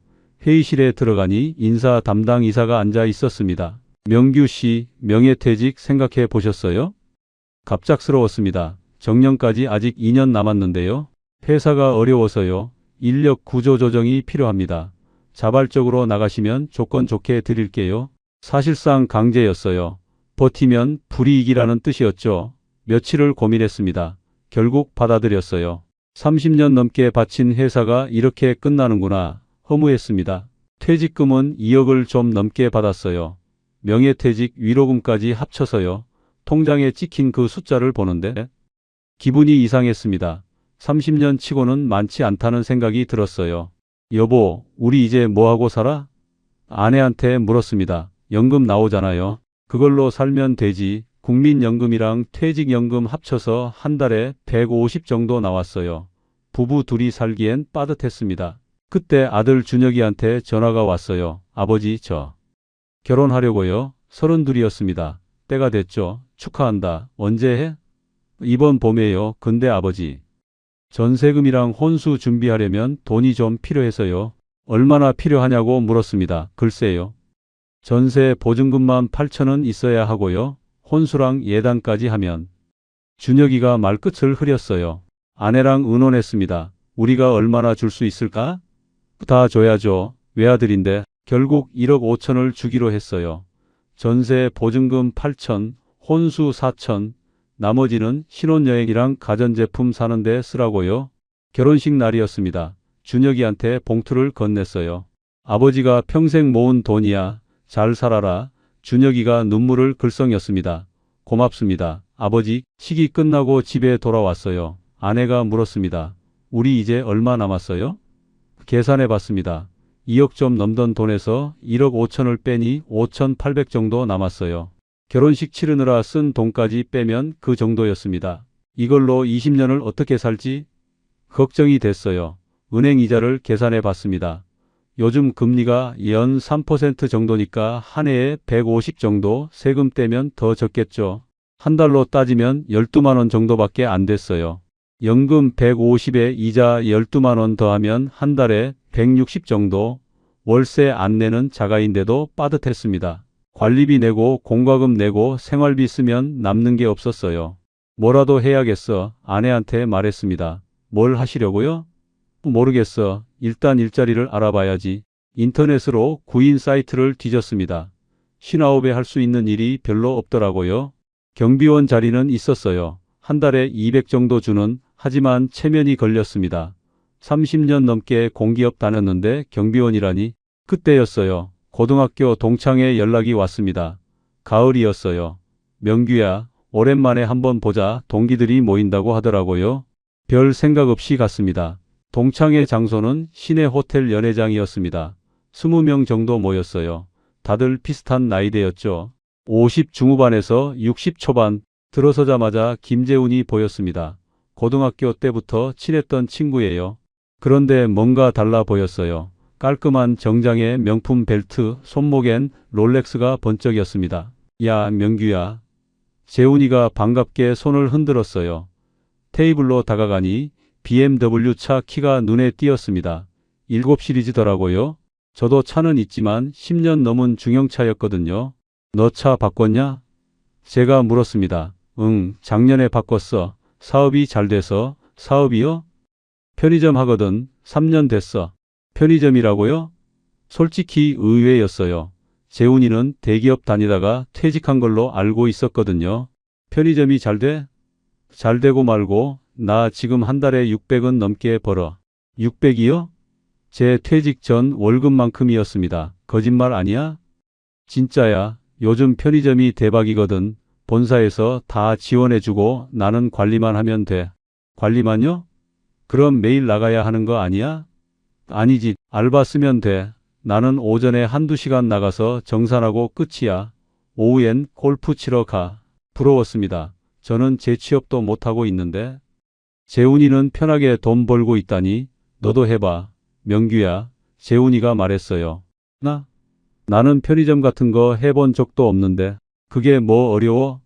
회의실에 들어가니 인사 담당 이사가 앉아 있었습니다. 명규 씨, 명예퇴직 생각해 보셨어요? 갑작스러웠습니다. 정년까지 아직 2년 남았는데요. 회사가 어려워서요. 인력 구조 조정이 필요합니다. 자발적으로 나가시면 조건 좋게 드릴게요. 사실상 강제였어요. 버티면 불이익이라는 뜻이었죠. 며칠을 고민했습니다. 결국 받아들였어요. 30년 넘게 바친 회사가 이렇게 끝나는구나. 허무했습니다. 퇴직금은 2억을 좀 넘게 받았어요. 명예퇴직 위로금까지 합쳐서요. 통장에 찍힌 그 숫자를 보는데 기분이 이상했습니다. 30년 치고는 많지 않다는 생각이 들었어요. 여보, 우리 이제 뭐하고 살아? 아내한테 물었습니다. 연금 나오잖아요. 그걸로 살면 되지. 국민연금이랑 퇴직연금 합쳐서 한 달에 150 정도 나왔어요. 부부 둘이 살기엔 빠듯했습니다. 그때 아들 준혁이한테 전화가 왔어요. 아버지, 저 결혼하려고요. 32이었습니다. 때가 됐죠. 축하한다. 언제 해? 이번 봄에요. 근데 아버지, 전세금이랑 혼수 준비하려면 돈이 좀 필요해서요. 얼마나 필요하냐고 물었습니다. 글쎄요. 전세 보증금만 8천원 있어야 하고요. 혼수랑 예단까지 하면. 준혁이가 말끝을 흐렸어요. 아내랑 의논했습니다. 우리가 얼마나 줄 수 있을까? 다 줘야죠. 외아들인데. 결국 1억 5천을 주기로 했어요. 전세 보증금 8천, 혼수 4천, 나머지는 신혼여행이랑 가전제품 사는데 쓰라고요. 결혼식 날이었습니다. 준혁이한테 봉투를 건넸어요. 아버지가 평생 모은 돈이야. 잘 살아라. 준혁이가 눈물을 글썽였습니다. 고맙습니다. 아버지. 식이 끝나고 집에 돌아왔어요. 아내가 물었습니다. 우리 이제 얼마 남았어요? 계산해 봤습니다. 2억 좀 넘던 돈에서 1억 5천을 빼니 5,800 정도 남았어요. 결혼식 치르느라 쓴 돈까지 빼면 그 정도였습니다. 이걸로 20년을 어떻게 살지? 걱정이 됐어요. 은행 이자를 계산해 봤습니다. 요즘 금리가 연 3% 정도니까 한 해에 150 정도, 세금 떼면 더 적겠죠. 한 달로 따지면 12만 원 정도밖에 안 됐어요. 연금 150에 이자 12만 원 더하면 한 달에 160 정도. 월세 안 내는 자가인데도 빠듯했습니다. 관리비 내고 공과금 내고 생활비 쓰면 남는 게 없었어요. 뭐라도 해야겠어. 아내한테 말했습니다. 뭘 하시려고요? 모르겠어. 일단 일자리를 알아봐야지. 인터넷으로 구인 사이트를 뒤졌습니다. 59에 할 수 있는 일이 별로 없더라고요. 경비원 자리는 있었어요. 한 달에 200 정도 주는. 하지만 체면이 걸렸습니다. 30년 넘게 공기업 다녔는데 경비원이라니. 그때였어요. 고등학교 동창회 연락이 왔습니다. 가을이었어요. 명규야, 오랜만에 한번 보자. 동기들이 모인다고 하더라고요. 별 생각 없이 갔습니다. 동창회 장소는 시내 호텔 연회장이었습니다. 20명 정도 모였어요. 다들 비슷한 나이대였죠. 50 중후반에서 60 초반. 들어서자마자 김재훈이 보였습니다. 고등학교 때부터 친했던 친구예요. 그런데 뭔가 달라 보였어요. 깔끔한 정장에 명품 벨트, 손목엔 롤렉스가 번쩍였습니다. 야, 명규야. 재훈이가 반갑게 손을 흔들었어요. 테이블로 다가가니 BMW 차 키가 눈에 띄었습니다. 7 시리즈더라고요. 저도 차는 있지만 10년 넘은 중형차였거든요. 너 차 바꿨냐? 제가 물었습니다. 응, 작년에 바꿨어. 사업이 잘 돼서. 사업이요? 편의점 하거든. 3년 됐어. 편의점이라고요? 솔직히 의외였어요. 재훈이는 대기업 다니다가 퇴직한 걸로 알고 있었거든요. 편의점이 잘 돼? 잘 되고 말고. 나 지금 한 달에 600은 넘게 벌어. 600이요? 제 퇴직 전 월급만큼이었습니다. 거짓말 아니야? 진짜야. 요즘 편의점이 대박이거든. 본사에서 다 지원해주고 나는 관리만 하면 돼. 관리만요? 그럼 매일 나가야 하는 거 아니야? 아니지. 알바 쓰면 돼. 나는 오전에 한두 시간 나가서 정산하고 끝이야. 오후엔 골프 치러 가. 부러웠습니다. 저는 재취업도 못하고 있는데. 재훈이는 편하게 돈 벌고 있다니. 너도 해봐. 명규야. 재훈이가 말했어요. 나는 편의점 같은 거 해본 적도 없는데. 그게 뭐 어려워?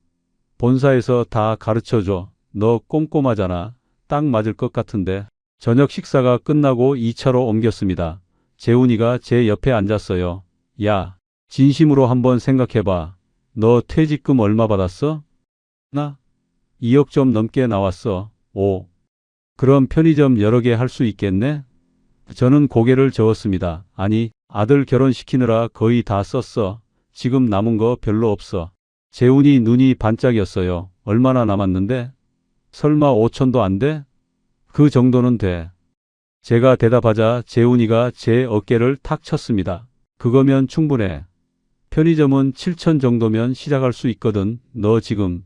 본사에서 다 가르쳐줘. 너 꼼꼼하잖아. 딱 맞을 것 같은데. 저녁 식사가 끝나고 2차로 옮겼습니다. 재훈이가 제 옆에 앉았어요. 야, 진심으로 한번 생각해봐. 너 퇴직금 얼마 받았어? 나? 2억 좀 넘게 나왔어. 오. 그럼 편의점 여러 개 할 수 있겠네? 저는 고개를 저었습니다. 아니, 아들 결혼시키느라 거의 다 썼어. 지금 남은 거 별로 없어. 재훈이 눈이 반짝였어요. 얼마나 남았는데? 설마 5천도 안 돼? 그 정도는 돼. 제가 대답하자 재훈이가 제 어깨를 탁 쳤습니다. 그거면 충분해. 편의점은 7천 정도면 시작할 수 있거든. 너 지금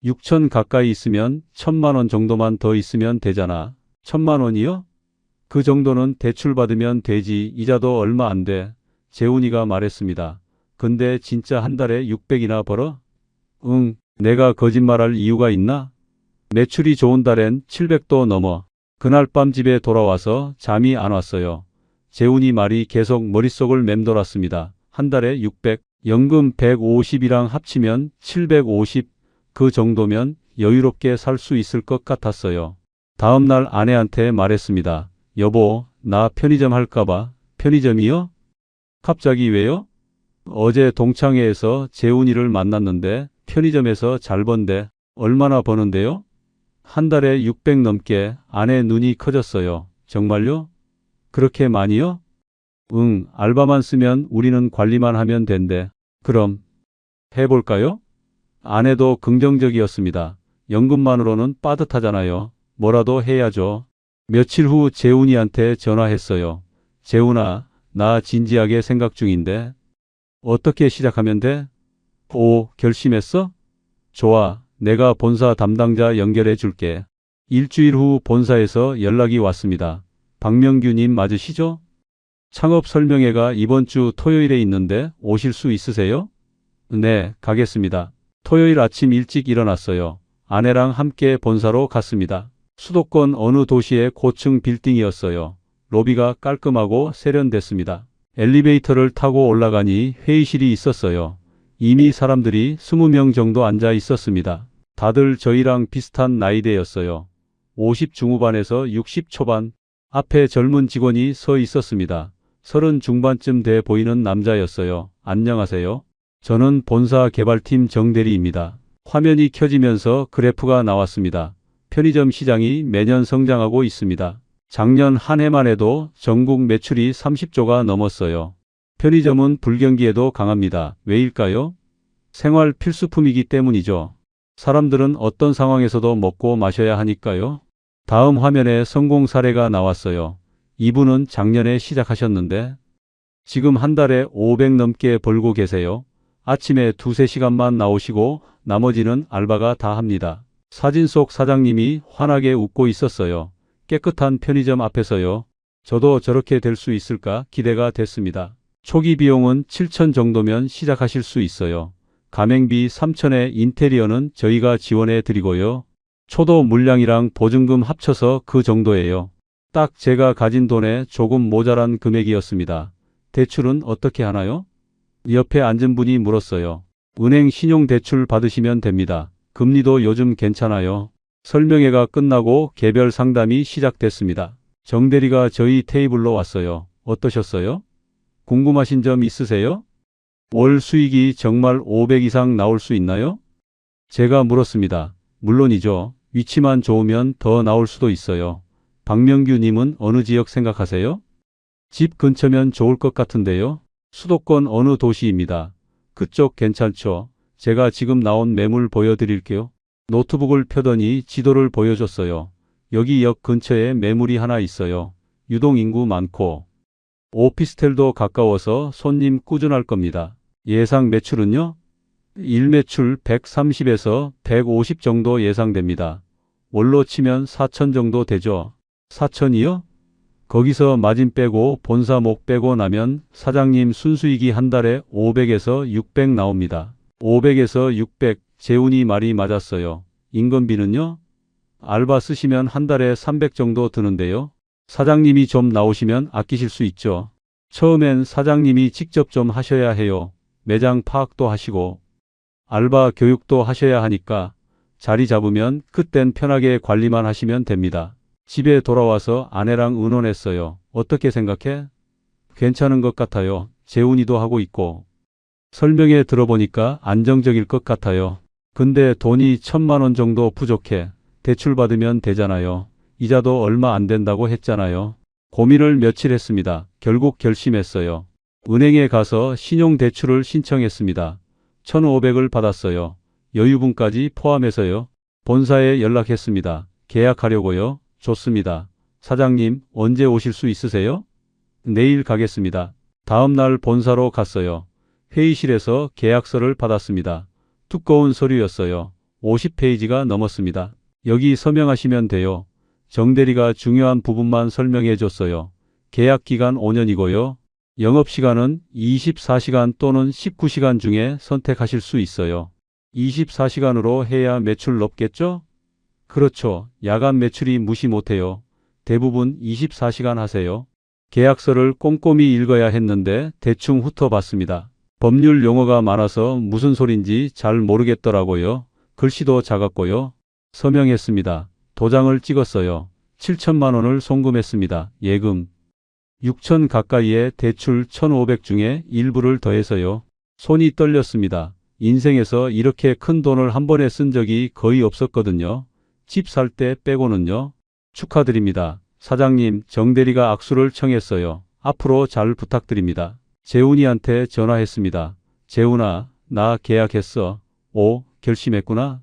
6천 가까이 있으면 1,000만 원 정도만 더 있으면 되잖아. 1,000만 원이요? 그 정도는 대출 받으면 되지. 이자도 얼마 안 돼. 재훈이가 말했습니다. 근데 진짜 한 달에 600이나 벌어? 응, 내가 거짓말할 이유가 있나? 매출이 좋은 달엔 700도 넘어. 그날 밤 집에 돌아와서 잠이 안 왔어요. 재훈이 말이 계속 머릿속을 맴돌았습니다. 한 달에 600, 연금 150이랑 합치면 750, 그 정도면 여유롭게 살 수 있을 것 같았어요. 다음 날 아내한테 말했습니다. 여보, 나 편의점 할까봐. 편의점이요? 갑자기 왜요? 어제 동창회에서 재훈이를 만났는데 편의점에서 잘 번대. 얼마나 버는데요? 한 달에 600 넘게. 아내 눈이 커졌어요. 정말요? 그렇게 많이요? 응, 알바만 쓰면 우리는 관리만 하면 된대. 그럼 해볼까요? 아내도 긍정적이었습니다. 연금만으로는 빠듯하잖아요. 뭐라도 해야죠. 며칠 후 재훈이한테 전화했어요. 재훈아, 나 진지하게 생각 중인데 어떻게 시작하면 돼? 오, 결심했어? 좋아, 내가 본사 담당자 연결해 줄게. 일주일 후 본사에서 연락이 왔습니다. 박명규님 맞으시죠? 창업 설명회가 이번 주 토요일에 있는데 오실 수 있으세요? 네, 가겠습니다. 토요일 아침 일찍 일어났어요. 아내랑 함께 본사로 갔습니다. 수도권 어느 도시의 고층 빌딩이었어요. 로비가 깔끔하고 세련됐습니다. 엘리베이터를 타고 올라가니 회의실이 있었어요. 이미 사람들이 20명 정도 앉아 있었습니다. 다들 저희랑 비슷한 나이대였어요. 50 중후반에서 60 초반. 앞에 젊은 직원이 서 있었습니다. 30 중반쯤 돼 보이는 남자였어요. 안녕하세요. 저는 본사 개발팀 정대리입니다. 화면이 켜지면서 그래프가 나왔습니다. 편의점 시장이 매년 성장하고 있습니다. 작년 한 해만 해도 전국 매출이 30조가 넘었어요. 편의점은 불경기에도 강합니다. 왜일까요? 생활 필수품이기 때문이죠. 사람들은 어떤 상황에서도 먹고 마셔야 하니까요. 다음 화면에 성공 사례가 나왔어요. 이분은 작년에 시작하셨는데 지금 한 달에 500 넘게 벌고 계세요. 아침에 2~3시간만 나오시고 나머지는 알바가 다 합니다. 사진 속 사장님이 환하게 웃고 있었어요. 깨끗한 편의점 앞에서요. 저도 저렇게 될 수 있을까 기대가 됐습니다. 초기 비용은 7천 정도면 시작하실 수 있어요. 가맹비 3천에 인테리어는 저희가 지원해 드리고요. 초도 물량이랑 보증금 합쳐서 그 정도예요. 딱 제가 가진 돈에 조금 모자란 금액이었습니다. 대출은 어떻게 하나요? 옆에 앉은 분이 물었어요. 은행 신용대출 받으시면 됩니다. 금리도 요즘 괜찮아요. 설명회가 끝나고 개별 상담이 시작됐습니다. 정대리가 저희 테이블로 왔어요. 어떠셨어요? 궁금하신 점 있으세요? 월 수익이 정말 500 이상 나올 수 있나요? 제가 물었습니다. 물론이죠. 위치만 좋으면 더 나올 수도 있어요. 박명규님은 어느 지역 생각하세요? 집 근처면 좋을 것 같은데요. 수도권 어느 도시입니다. 그쪽 괜찮죠? 제가 지금 나온 매물 보여드릴게요. 노트북을 펴더니 지도를 보여줬어요. 여기 역 근처에 매물이 하나 있어요. 유동 인구 많고 오피스텔도 가까워서 손님 꾸준할 겁니다. 예상 매출은요? 일매출 130에서 150 정도 예상됩니다. 월로 치면 4천 정도 되죠. 4천이요? 거기서 마진 빼고 본사 목 빼고 나면 사장님 순수익이 한 달에 500에서 600 나옵니다. 500에서 600, 재훈이 말이 맞았어요. 인건비는요? 알바 쓰시면 한 달에 300 정도 드는데요. 사장님이 좀 나오시면 아끼실 수 있죠. 처음엔 사장님이 직접 좀 하셔야 해요. 매장 파악도 하시고 알바 교육도 하셔야 하니까 자리 잡으면 그땐 편하게 관리만 하시면 됩니다. 집에 돌아와서 아내랑 의논했어요. 어떻게 생각해? 괜찮은 것 같아요. 재훈이도 하고 있고. 설명회 들어보니까 안정적일 것 같아요. 근데 돈이 1,000만 원 정도 부족해. 대출 받으면 되잖아요. 이자도 얼마 안 된다고 했잖아요. 고민을 며칠 했습니다. 결국 결심했어요. 은행에 가서 신용대출을 신청했습니다. 1,500을 받았어요. 여유분까지 포함해서요. 본사에 연락했습니다. 계약하려고요. 좋습니다. 사장님, 언제 오실 수 있으세요? 내일 가겠습니다. 다음 날 본사로 갔어요. 회의실에서 계약서를 받았습니다. 두꺼운 서류였어요. 50페이지가 넘었습니다. 여기 서명하시면 돼요. 정대리가 중요한 부분만 설명해 줬어요. 계약 기간 5년이고요. 영업시간은 24시간 또는 19시간 중에 선택하실 수 있어요. 24시간으로 해야 매출 높겠죠? 그렇죠. 야간 매출이 무시 못해요. 대부분 24시간 하세요. 계약서를 꼼꼼히 읽어야 했는데 대충 훑어봤습니다. 법률 용어가 많아서 무슨 소린지 잘 모르겠더라고요. 글씨도 작았고요. 서명했습니다. 도장을 찍었어요. 7천만 원을 송금했습니다. 예금 6천 가까이에 대출 1,500 중에 일부를 더해서요. 손이 떨렸습니다. 인생에서 이렇게 큰 돈을 한 번에 쓴 적이 거의 없었거든요. 집 살 때 빼고는요. 축하드립니다. 사장님, 정대리가 악수를 청했어요. 앞으로 잘 부탁드립니다. 재훈이한테 전화했습니다. 재훈아, 나 계약했어. 오, 결심했구나.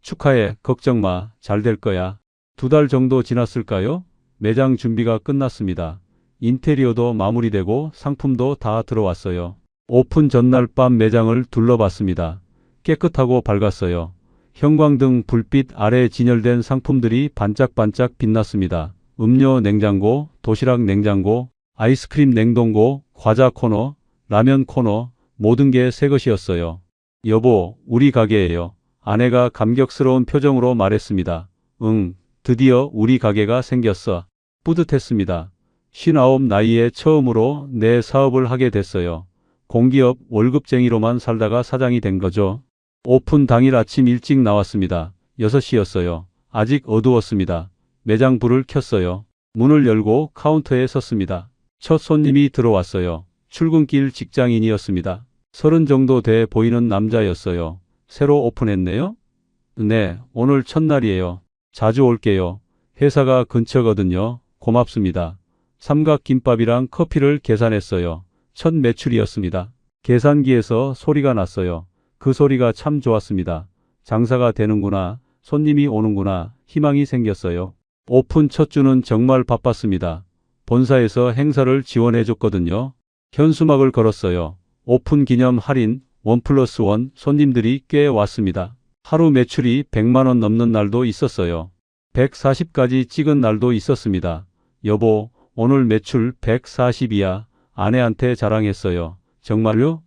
축하해. 걱정 마. 잘 될 거야. 2달 정도 지났을까요? 매장 준비가 끝났습니다. 인테리어도 마무리되고 상품도 다 들어왔어요. 오픈 전날 밤 매장을 둘러봤습니다. 깨끗하고 밝았어요. 형광등 불빛 아래 진열된 상품들이 반짝반짝 빛났습니다. 음료 냉장고, 도시락 냉장고, 아이스크림 냉동고, 과자 코너, 라면 코너, 모든 게 새 것이었어요. 여보, 우리 가게예요. 아내가 감격스러운 표정으로 말했습니다. 응, 드디어 우리 가게가 생겼어. 뿌듯했습니다. 59 나이에 처음으로 내 사업을 하게 됐어요. 공기업 월급쟁이로만 살다가 사장이 된 거죠. 오픈 당일 아침 일찍 나왔습니다. 6시였어요. 아직 어두웠습니다. 매장 불을 켰어요. 문을 열고 카운터에 섰습니다. 첫 손님이 들어왔어요. 출근길 직장인이었습니다. 30 정도 돼 보이는 남자였어요. 새로 오픈했네요? 네, 오늘 첫날이에요. 자주 올게요. 회사가 근처거든요. 고맙습니다. 삼각김밥이랑 커피를 계산했어요. 첫 매출이었습니다. 계산기에서 소리가 났어요. 그 소리가 참 좋았습니다. 장사가 되는구나. 손님이 오는구나. 희망이 생겼어요. 오픈 첫 주는 정말 바빴습니다. 본사에서 행사를 지원해줬거든요. 현수막을 걸었어요. 오픈 기념 할인 1+1 손님들이 꽤 왔습니다. 하루 매출이 100만 원 넘는 날도 있었어요. 140까지 찍은 날도 있었습니다. 여보, 오늘 매출 140이야. 아내한테 자랑했어요. 정말요?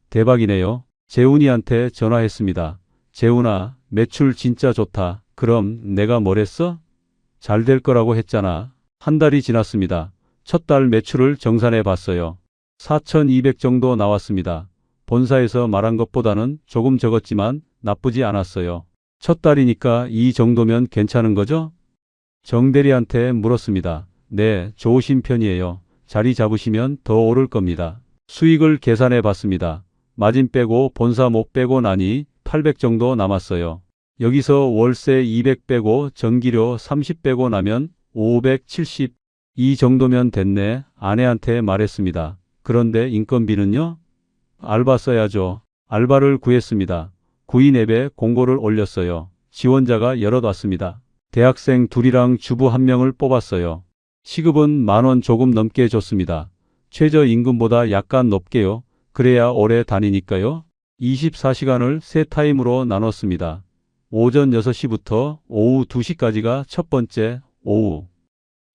대박이네요. 재훈이한테 전화했습니다. 재훈아, 매출 진짜 좋다. 그럼 내가 뭐랬어? 잘 될 거라고 했잖아. 한 달이 지났습니다. 첫 달 매출을 정산해 봤어요. 4,200 정도 나왔습니다. 본사에서 말한 것보다는 조금 적었지만 나쁘지 않았어요. 첫 달이니까 이 정도면 괜찮은 거죠? 정대리한테 물었습니다. 네, 좋으신 편이에요. 자리 잡으시면 더 오를 겁니다. 수익을 계산해 봤습니다. 마진 빼고 본사 못 빼고 나니 800 정도 남았어요. 여기서 월세 200 빼고 전기료 30 빼고 나면 570. 이 정도면 됐네. 아내한테 말했습니다. 그런데 인건비는요? 알바 써야죠. 알바를 구했습니다. 구인 앱에 공고를 올렸어요. 지원자가 여럿 왔습니다. 대학생 2이랑 주부 1명을 뽑았어요. 시급은 10,000원 조금 넘게 줬습니다. 최저임금보다 약간 높게요. 그래야 오래 다니니까요. 24시간을 3타임으로 나눴습니다. 오전 6시부터 오후 2시까지가 첫 번째, 오후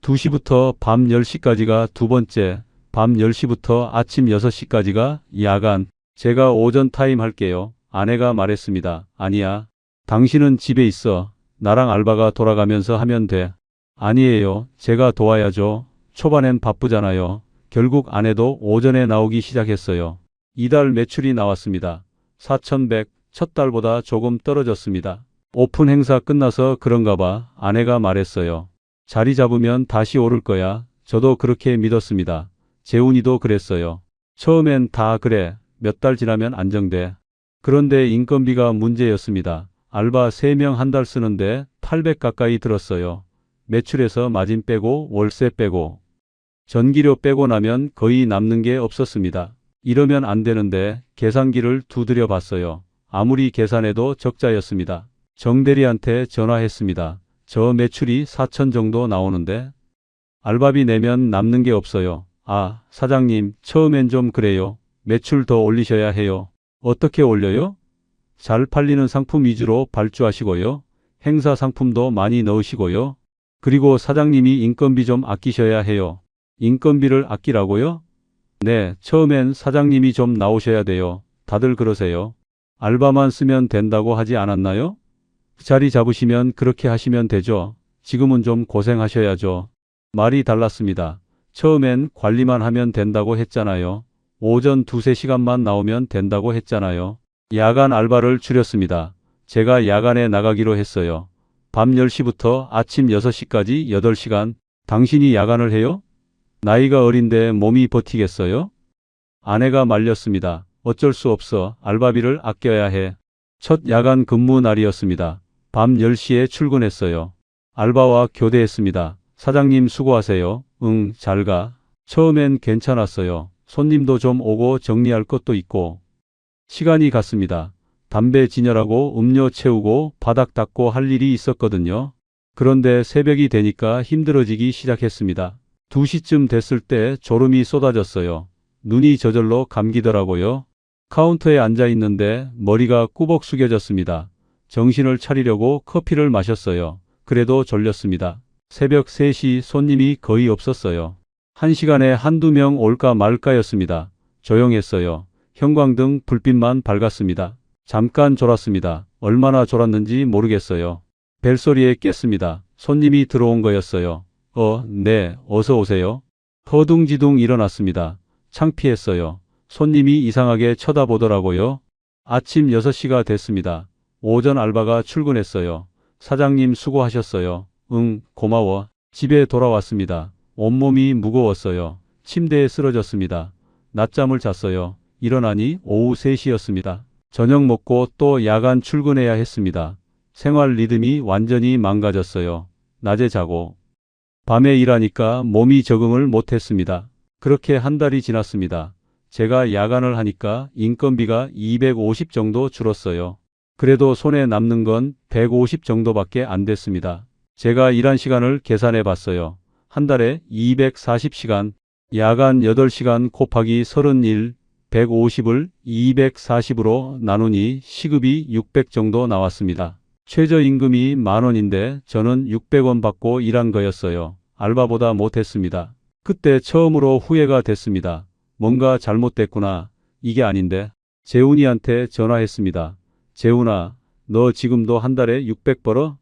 2시부터 밤 10시까지가 두 번째, 밤 10시부터 아침 6시까지가 야간. 제가 오전 타임 할게요. 아내가 말했습니다. 아니야. 당신은 집에 있어. 나랑 알바가 돌아가면서 하면 돼. 아니에요. 제가 도와야죠. 초반엔 바쁘잖아요. 결국 아내도 오전에 나오기 시작했어요. 이달 매출이 나왔습니다. 4,100, 첫 달보다 조금 떨어졌습니다. 오픈 행사 끝나서 그런가 봐. 아내가 말했어요. 자리 잡으면 다시 오를 거야. 저도 그렇게 믿었습니다. 재훈이도 그랬어요. 처음엔 다 그래. 몇 달 지나면 안정돼. 그런데 인건비가 문제였습니다. 알바 3명 한 달 쓰는데 800 가까이 들었어요. 매출에서 마진 빼고 월세 빼고 전기료 빼고 나면 거의 남는 게 없었습니다. 이러면 안 되는데 계산기를 두드려 봤어요. 아무리 계산해도 적자였습니다. 정대리한테 전화했습니다. 저 매출이 4천 정도 나오는데 알바비 내면 남는 게 없어요. 아, 사장님, 처음엔 좀 그래요. 매출 더 올리셔야 해요. 어떻게 올려요? 잘 팔리는 상품 위주로 발주하시고요. 행사 상품도 많이 넣으시고요. 그리고 사장님이 인건비 좀 아끼셔야 해요. 인건비를 아끼라고요? 네, 처음엔 사장님이 좀 나오셔야 돼요. 다들 그러세요. 알바만 쓰면 된다고 하지 않았나요? 자리 잡으시면 그렇게 하시면 되죠. 지금은 좀 고생하셔야죠. 말이 달랐습니다. 처음엔 관리만 하면 된다고 했잖아요. 오전 2~3시간만 나오면 된다고 했잖아요. 야간 알바를 줄였습니다. 제가 야간에 나가기로 했어요. 밤 10시부터 아침 6시까지 8시간. 당신이 야간을 해요? 나이가 어린데 몸이 버티겠어요? 아내가 말렸습니다. 어쩔 수 없어. 알바비를 아껴야 해. 첫 야간 근무 날이었습니다. 밤 10시에 출근했어요. 알바와 교대했습니다. 사장님 수고하세요. 응, 잘 가. 처음엔 괜찮았어요. 손님도 좀 오고 정리할 것도 있고. 시간이 갔습니다. 담배 진열하고 음료 채우고 바닥 닦고 할 일이 있었거든요. 그런데 새벽이 되니까 힘들어지기 시작했습니다. 2시쯤 됐을 때 졸음이 쏟아졌어요. 눈이 저절로 감기더라고요. 카운터에 앉아 있는데 머리가 꾸벅 숙여졌습니다. 정신을 차리려고 커피를 마셨어요. 그래도 졸렸습니다. 새벽 3시 손님이 거의 없었어요. 1시간에 한두 명 올까 말까였습니다. 조용했어요. 형광등 불빛만 밝았습니다. 잠깐 졸았습니다. 얼마나 졸았는지 모르겠어요. 벨소리에 깼습니다. 손님이 들어온 거였어요. 네, 어서 오세요. 허둥지둥 일어났습니다. 창피했어요. 손님이 이상하게 쳐다보더라고요. 아침 6시가 됐습니다. 오전 알바가 출근했어요. 사장님 수고하셨어요. 응, 고마워. 집에 돌아왔습니다. 온몸이 무거웠어요. 침대에 쓰러졌습니다. 낮잠을 잤어요. 일어나니 오후 3시였습니다. 저녁 먹고 또 야간 출근해야 했습니다. 생활 리듬이 완전히 망가졌어요. 낮에 자고 밤에 일하니까 몸이 적응을 못했습니다. 그렇게 한 달이 지났습니다. 제가 야간을 하니까 인건비가 250 정도 줄었어요. 그래도 손에 남는 건 150 정도밖에 안 됐습니다. 제가 일한 시간을 계산해 봤어요. 한 달에 240시간, 야간 8시간 곱하기 31, 150을 240으로 나누니 시급이 600 정도 나왔습니다. 최저임금이 10,000원인데 저는 600원 받고 일한 거였어요. 알바보다 못했습니다. 그때 처음으로 후회가 됐습니다. 뭔가 잘못됐구나. 이게 아닌데. 재훈이한테 전화했습니다. 재훈아, 너 지금도 한 달에 600 벌어?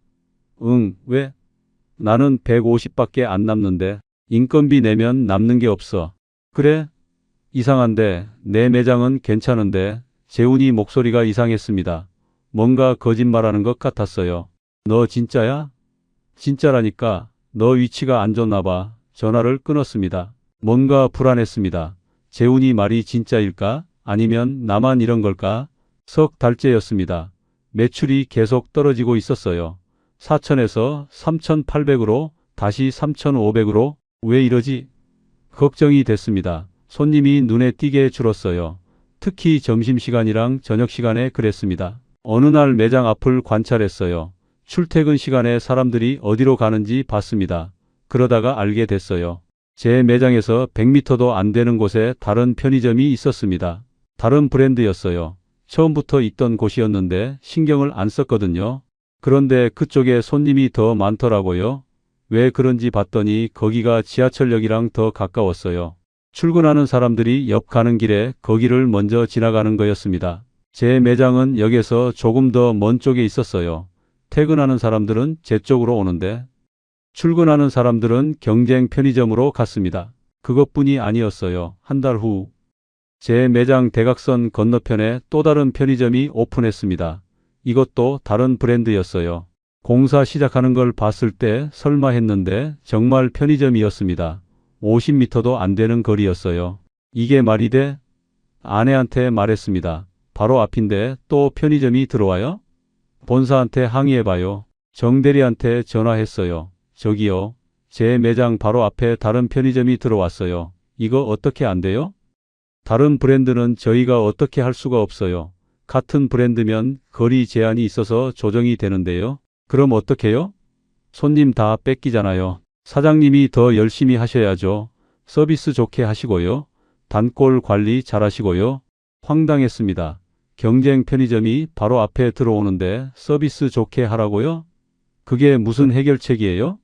응, 왜? 나는 150밖에 안 남는데. 인건비 내면 남는 게 없어. 그래? 이상한데 내 매장은 괜찮은데. 재훈이 목소리가 이상했습니다. 뭔가 거짓말하는 것 같았어요. 너 진짜야? 진짜라니까. 너 위치가 안 좋나 봐. 전화를 끊었습니다. 뭔가 불안했습니다. 재훈이 말이 진짜일까? 아니면 나만 이런 걸까? 석 달째였습니다. 매출이 계속 떨어지고 있었어요. 4,000에서 3,800으로 다시 3,500으로. 왜 이러지? 걱정이 됐습니다. 손님이 눈에 띄게 줄었어요. 특히 점심시간이랑 저녁시간에 그랬습니다. 어느 날 매장 앞을 관찰했어요. 출퇴근 시간에 사람들이 어디로 가는지 봤습니다. 그러다가 알게 됐어요. 제 매장에서 100m도 안 되는 곳에 다른 편의점이 있었습니다. 다른 브랜드였어요. 처음부터 있던 곳이었는데 신경을 안 썼거든요. 그런데 그쪽에 손님이 더 많더라고요. 왜 그런지 봤더니 거기가 지하철역이랑 더 가까웠어요. 출근하는 사람들이 역 가는 길에 거기를 먼저 지나가는 거였습니다. 제 매장은 역에서 조금 더 먼 쪽에 있었어요. 퇴근하는 사람들은 제 쪽으로 오는데 출근하는 사람들은 경쟁 편의점으로 갔습니다. 그것뿐이 아니었어요. 한 달 후 제 매장 대각선 건너편에 또 다른 편의점이 오픈했습니다. 이것도 다른 브랜드였어요. 공사 시작하는 걸 봤을 때 설마 했는데 정말 편의점이었습니다. 50m도 안 되는 거리였어요. 이게 말이 돼? 아내한테 말했습니다. 바로 앞인데 또 편의점이 들어와요? 본사한테 항의해봐요. 정대리한테 전화했어요. 저기요. 제 매장 바로 앞에 다른 편의점이 들어왔어요. 이거 어떻게 안 돼요? 다른 브랜드는 저희가 어떻게 할 수가 없어요. 같은 브랜드면 거리 제한이 있어서 조정이 되는데요. 그럼 어떡해요? 손님 다 뺏기잖아요. 사장님이 더 열심히 하셔야죠. 서비스 좋게 하시고요. 단골 관리 잘하시고요. 황당했습니다. 경쟁 편의점이 바로 앞에 들어오는데 서비스 좋게 하라고요? 그게 무슨 해결책이에요?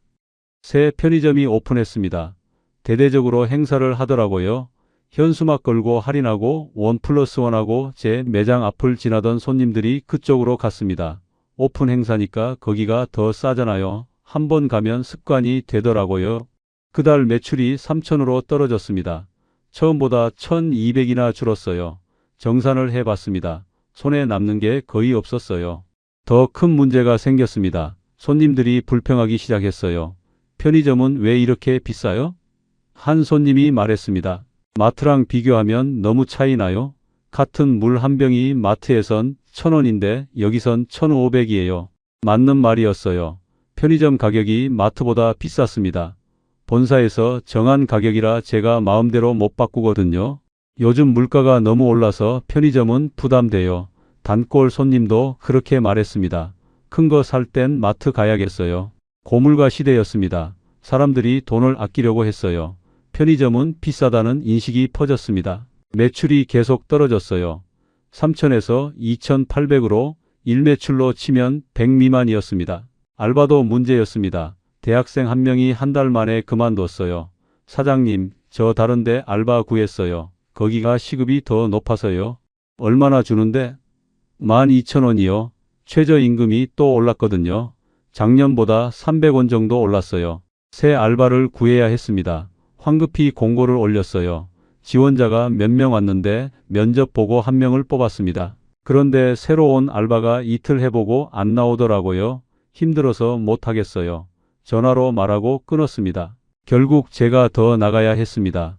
새 편의점이 오픈했습니다. 대대적으로 행사를 하더라고요. 현수막 걸고 할인하고 1+1하고 제 매장 앞을 지나던 손님들이 그쪽으로 갔습니다. 오픈 행사니까 거기가 더 싸잖아요. 한번 가면 습관이 되더라고요. 그달 매출이 3,000으로 떨어졌습니다. 처음보다 1,200이나 줄었어요. 정산을 해봤습니다. 손에 남는 게 거의 없었어요. 더 큰 문제가 생겼습니다. 손님들이 불평하기 시작했어요. 편의점은 왜 이렇게 비싸요? 한 손님이 말했습니다. 마트랑 비교하면 너무 차이 나요? 같은 물 한 병이 마트에선 1,000원인데 여기선 1,500이에요. 맞는 말이었어요. 편의점 가격이 마트보다 비쌌습니다. 본사에서 정한 가격이라 제가 마음대로 못 바꾸거든요. 요즘 물가가 너무 올라서 편의점은 부담돼요. 단골 손님도 그렇게 말했습니다. 큰 거 살 땐 마트 가야겠어요. 고물가 시대였습니다. 사람들이 돈을 아끼려고 했어요. 편의점은 비싸다는 인식이 퍼졌습니다. 매출이 계속 떨어졌어요. 3,000에서 2,800으로 일매출로 치면 100 미만이었습니다. 알바도 문제였습니다. 대학생 한 명이 한 달 만에 그만뒀어요. 사장님, 저 다른데 알바 구했어요. 거기가 시급이 더 높아서요. 얼마나 주는데? 12,000원이요. 최저임금이 또 올랐거든요. 작년보다 300원 정도 올랐어요. 새 알바를 구해야 했습니다. 황급히 공고를 올렸어요. 지원자가 몇 명 왔는데 면접 보고 한 명을 뽑았습니다. 그런데 새로 온 알바가 이틀 해보고 안 나오더라고요. 힘들어서 못하겠어요. 전화로 말하고 끊었습니다. 결국 제가 더 나가야 했습니다.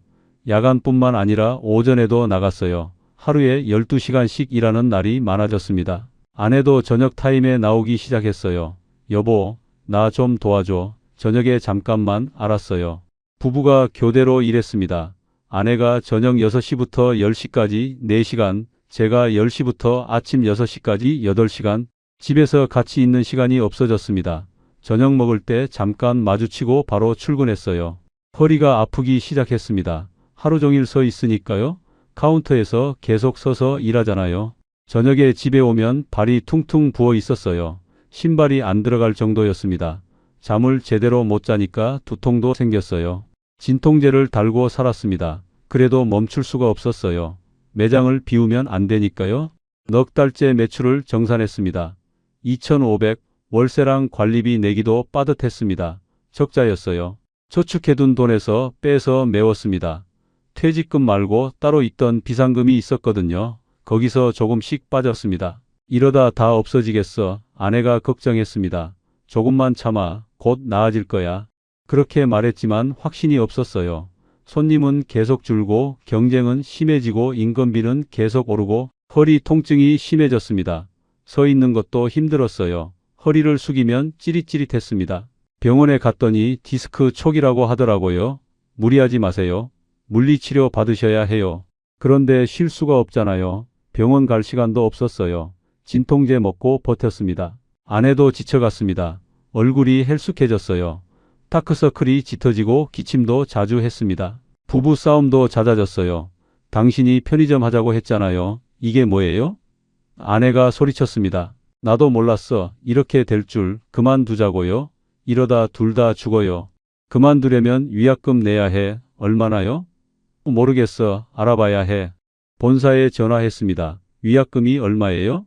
야간뿐만 아니라 오전에도 나갔어요. 하루에 12시간씩 일하는 날이 많아졌습니다. 아내도 저녁 타임에 나오기 시작했어요. 여보, 나 좀 도와줘. 저녁에 잠깐만. 알았어요. 부부가 교대로 일했습니다. 아내가 저녁 6시부터 10시까지 4시간, 제가 10시부터 아침 6시까지 8시간, 집에서 같이 있는 시간이 없어졌습니다. 저녁 먹을 때 잠깐 마주치고 바로 출근했어요. 허리가 아프기 시작했습니다. 하루 종일 서 있으니까요. 카운터에서 계속 서서 일하잖아요. 저녁에 집에 오면 발이 퉁퉁 부어 있었어요. 신발이 안 들어갈 정도였습니다. 잠을 제대로 못 자니까 두통도 생겼어요. 진통제를 달고 살았습니다. 그래도 멈출 수가 없었어요. 매장을 비우면 안 되니까요. 넉 달째 매출을 정산했습니다. 2,500, 월세랑 관리비 내기도 빠듯했습니다. 적자였어요. 저축해둔 돈에서 빼서 메웠습니다. 퇴직금 말고 따로 있던 비상금이 있었거든요. 거기서 조금씩 빠졌습니다. 이러다 다 없어지겠어. 아내가 걱정했습니다. 조금만 참아. 곧 나아질 거야. 그렇게 말했지만 확신이 없었어요. 손님은 계속 줄고 경쟁은 심해지고 인건비는 계속 오르고 허리 통증이 심해졌습니다. 서 있는 것도 힘들었어요. 허리를 숙이면 찌릿찌릿했습니다. 병원에 갔더니 디스크 촉이라고 하더라고요. 무리하지 마세요. 물리치료 받으셔야 해요. 그런데 쉴 수가 없잖아요. 병원 갈 시간도 없었어요. 진통제 먹고 버텼습니다. 아내도 지쳐갔습니다. 얼굴이 헬쑥해졌어요. 다크서클이 짙어지고 기침도 자주 했습니다. 부부 싸움도 잦아졌어요. 당신이 편의점 하자고 했잖아요. 이게 뭐예요? 아내가 소리쳤습니다. 나도 몰랐어. 이렇게 될 줄. 그만두자고요. 이러다 둘 다 죽어요. 그만두려면 위약금 내야 해. 얼마나요? 모르겠어. 알아봐야 해. 본사에 전화했습니다. 위약금이 얼마예요?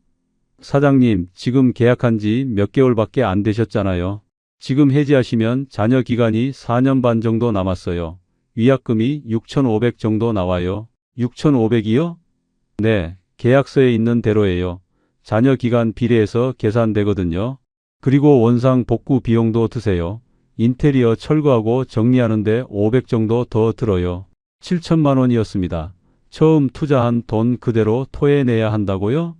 사장님, 지금 계약한 지 몇 개월밖에 안 되셨잖아요. 지금 해지하시면 잔여 기간이 4년 반 정도 남았어요. 위약금이 6,500 정도 나와요. 6,500이요? 네, 계약서에 있는 대로예요. 잔여 기간 비례해서 계산되거든요. 그리고 원상 복구 비용도 드세요. 인테리어 철거하고 정리하는데 500 정도 더 들어요. 7천만 원이었습니다. 처음 투자한 돈 그대로 토해내야 한다고요?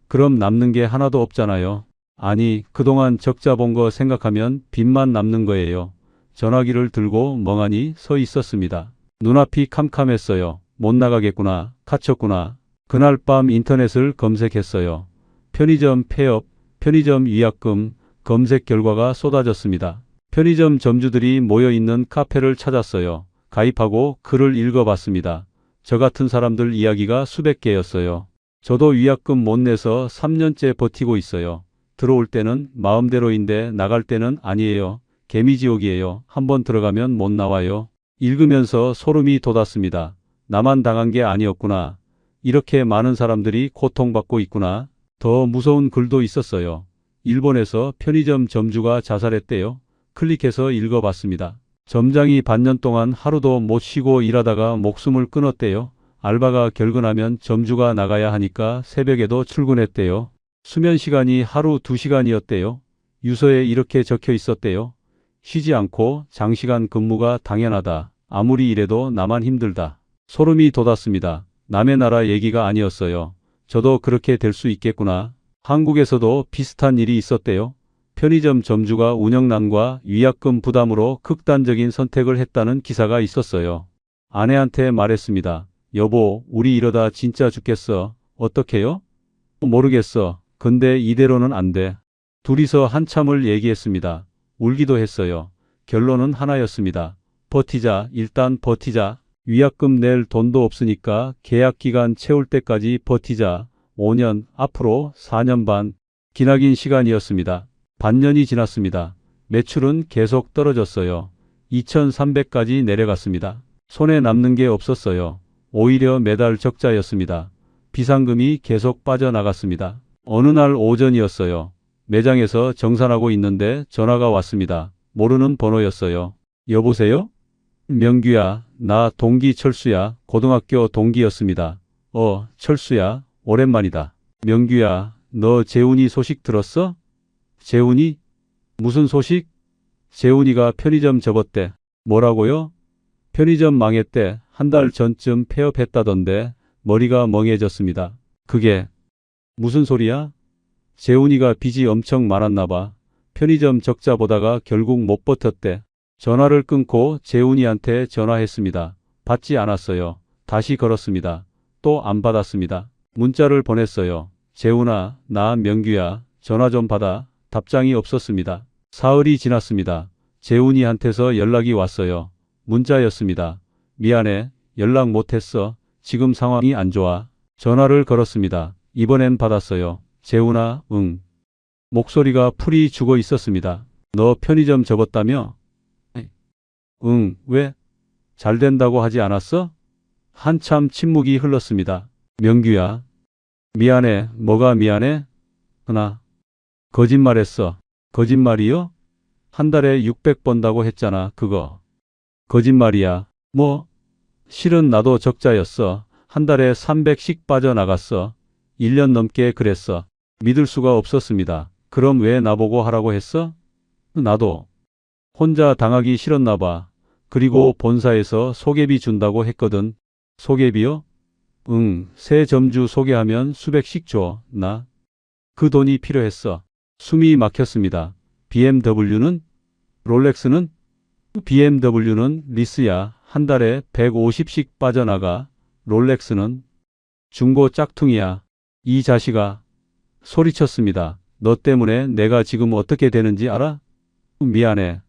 그럼 남는 게 하나도 없잖아요. 아니, 그동안 적자 본 거 생각하면 빚만 남는 거예요. 전화기를 들고 멍하니 서 있었습니다. 눈앞이 캄캄했어요. 못 나가겠구나. 갇혔구나. 그날 밤 인터넷을 검색했어요. 편의점 폐업, 편의점 위약금, 검색 결과가 쏟아졌습니다. 편의점 점주들이 모여있는 카페를 찾았어요. 가입하고 글을 읽어봤습니다. 저 같은 사람들 이야기가 수백 개였어요. 저도 위약금 못 내서 3년째 버티고 있어요. 들어올 때는 마음대로인데 나갈 때는 아니에요. 개미지옥이에요. 한번 들어가면 못 나와요. 읽으면서 소름이 돋았습니다. 나만 당한 게 아니었구나. 이렇게 많은 사람들이 고통받고 있구나. 더 무서운 글도 있었어요. 일본에서 편의점 점주가 자살했대요. 클릭해서 읽어봤습니다. 점장이 반년 동안 하루도 못 쉬고 일하다가 목숨을 끊었대요. 알바가 결근하면 점주가 나가야 하니까 새벽에도 출근했대요. 수면 시간이 하루 2시간이었대요. 유서에 이렇게 적혀 있었대요. 쉬지 않고 장시간 근무가 당연하다. 아무리 이래도 나만 힘들다. 소름이 돋았습니다. 남의 나라 얘기가 아니었어요. 저도 그렇게 될 수 있겠구나. 한국에서도 비슷한 일이 있었대요. 편의점 점주가 운영난과 위약금 부담으로 극단적인 선택을 했다는 기사가 있었어요. 아내한테 말했습니다. 여보, 우리 이러다 진짜 죽겠어. 어떡해요? 모르겠어. 근데 이대로는 안 돼. 둘이서 한참을 얘기했습니다. 울기도 했어요. 결론은 하나였습니다. 버티자, 일단 버티자. 위약금 낼 돈도 없으니까 계약 기간 채울 때까지 버티자. 5년, 앞으로 4년 반. 기나긴 시간이었습니다. 반년이 지났습니다. 매출은 계속 떨어졌어요. 2,300까지 내려갔습니다. 손에 남는 게 없었어요. 오히려 매달 적자였습니다. 비상금이 계속 빠져나갔습니다. 어느 날 오전이었어요. 매장에서 정산하고 있는데 전화가 왔습니다. 모르는 번호였어요. 여보세요? 명규야, 나 동기 철수야. 고등학교 동기였습니다. 철수야, 오랜만이다. 명규야, 너 재훈이 소식 들었어? 재훈이? 무슨 소식? 재훈이가 편의점 접었대. 뭐라고요? 편의점 망했대. 한 달 전쯤 폐업했다던데. 머리가 멍해졌습니다. 그게 무슨 소리야? 재훈이가 빚이 엄청 많았나 봐. 편의점 적자 보다가 결국 못 버텼대. 전화를 끊고 재훈이한테 전화했습니다. 받지 않았어요. 다시 걸었습니다. 또 안 받았습니다. 문자를 보냈어요. 재훈아, 나 명규야. 전화 좀 받아. 답장이 없었습니다. 사흘이 지났습니다. 재훈이한테서 연락이 왔어요. 문자였습니다. 미안해. 연락 못했어. 지금 상황이 안 좋아. 전화를 걸었습니다. 이번엔 받았어요. 재훈아, 응. 목소리가 풀이 죽어 있었습니다. 너 편의점 접었다며? 응, 왜? 잘 된다고 하지 않았어? 한참 침묵이 흘렀습니다. 명규야. 미안해. 뭐가 미안해? 나 거짓말했어. 거짓말이요? 한 달에 600 번다고 했잖아, 그거. 거짓말이야. 뭐? 실은 나도 적자였어. 한 달에 300씩 빠져나갔어. 1년 넘게 그랬어. 믿을 수가 없었습니다. 그럼 왜 나보고 하라고 했어? 나도 혼자 당하기 싫었나 봐. 그리고 본사에서 소개비 준다고 했거든. 소개비요? 응, 새 점주 소개하면 수백씩 줘. 나 그 돈이 필요했어. 숨이 막혔습니다. BMW는? 롤렉스는? BMW는 리스야. 한 달에 150씩 빠져나가. 롤렉스는 중고 짝퉁이야. 이 자식아. 소리쳤습니다. 너 때문에 내가 지금 어떻게 되는지 알아? 미안해.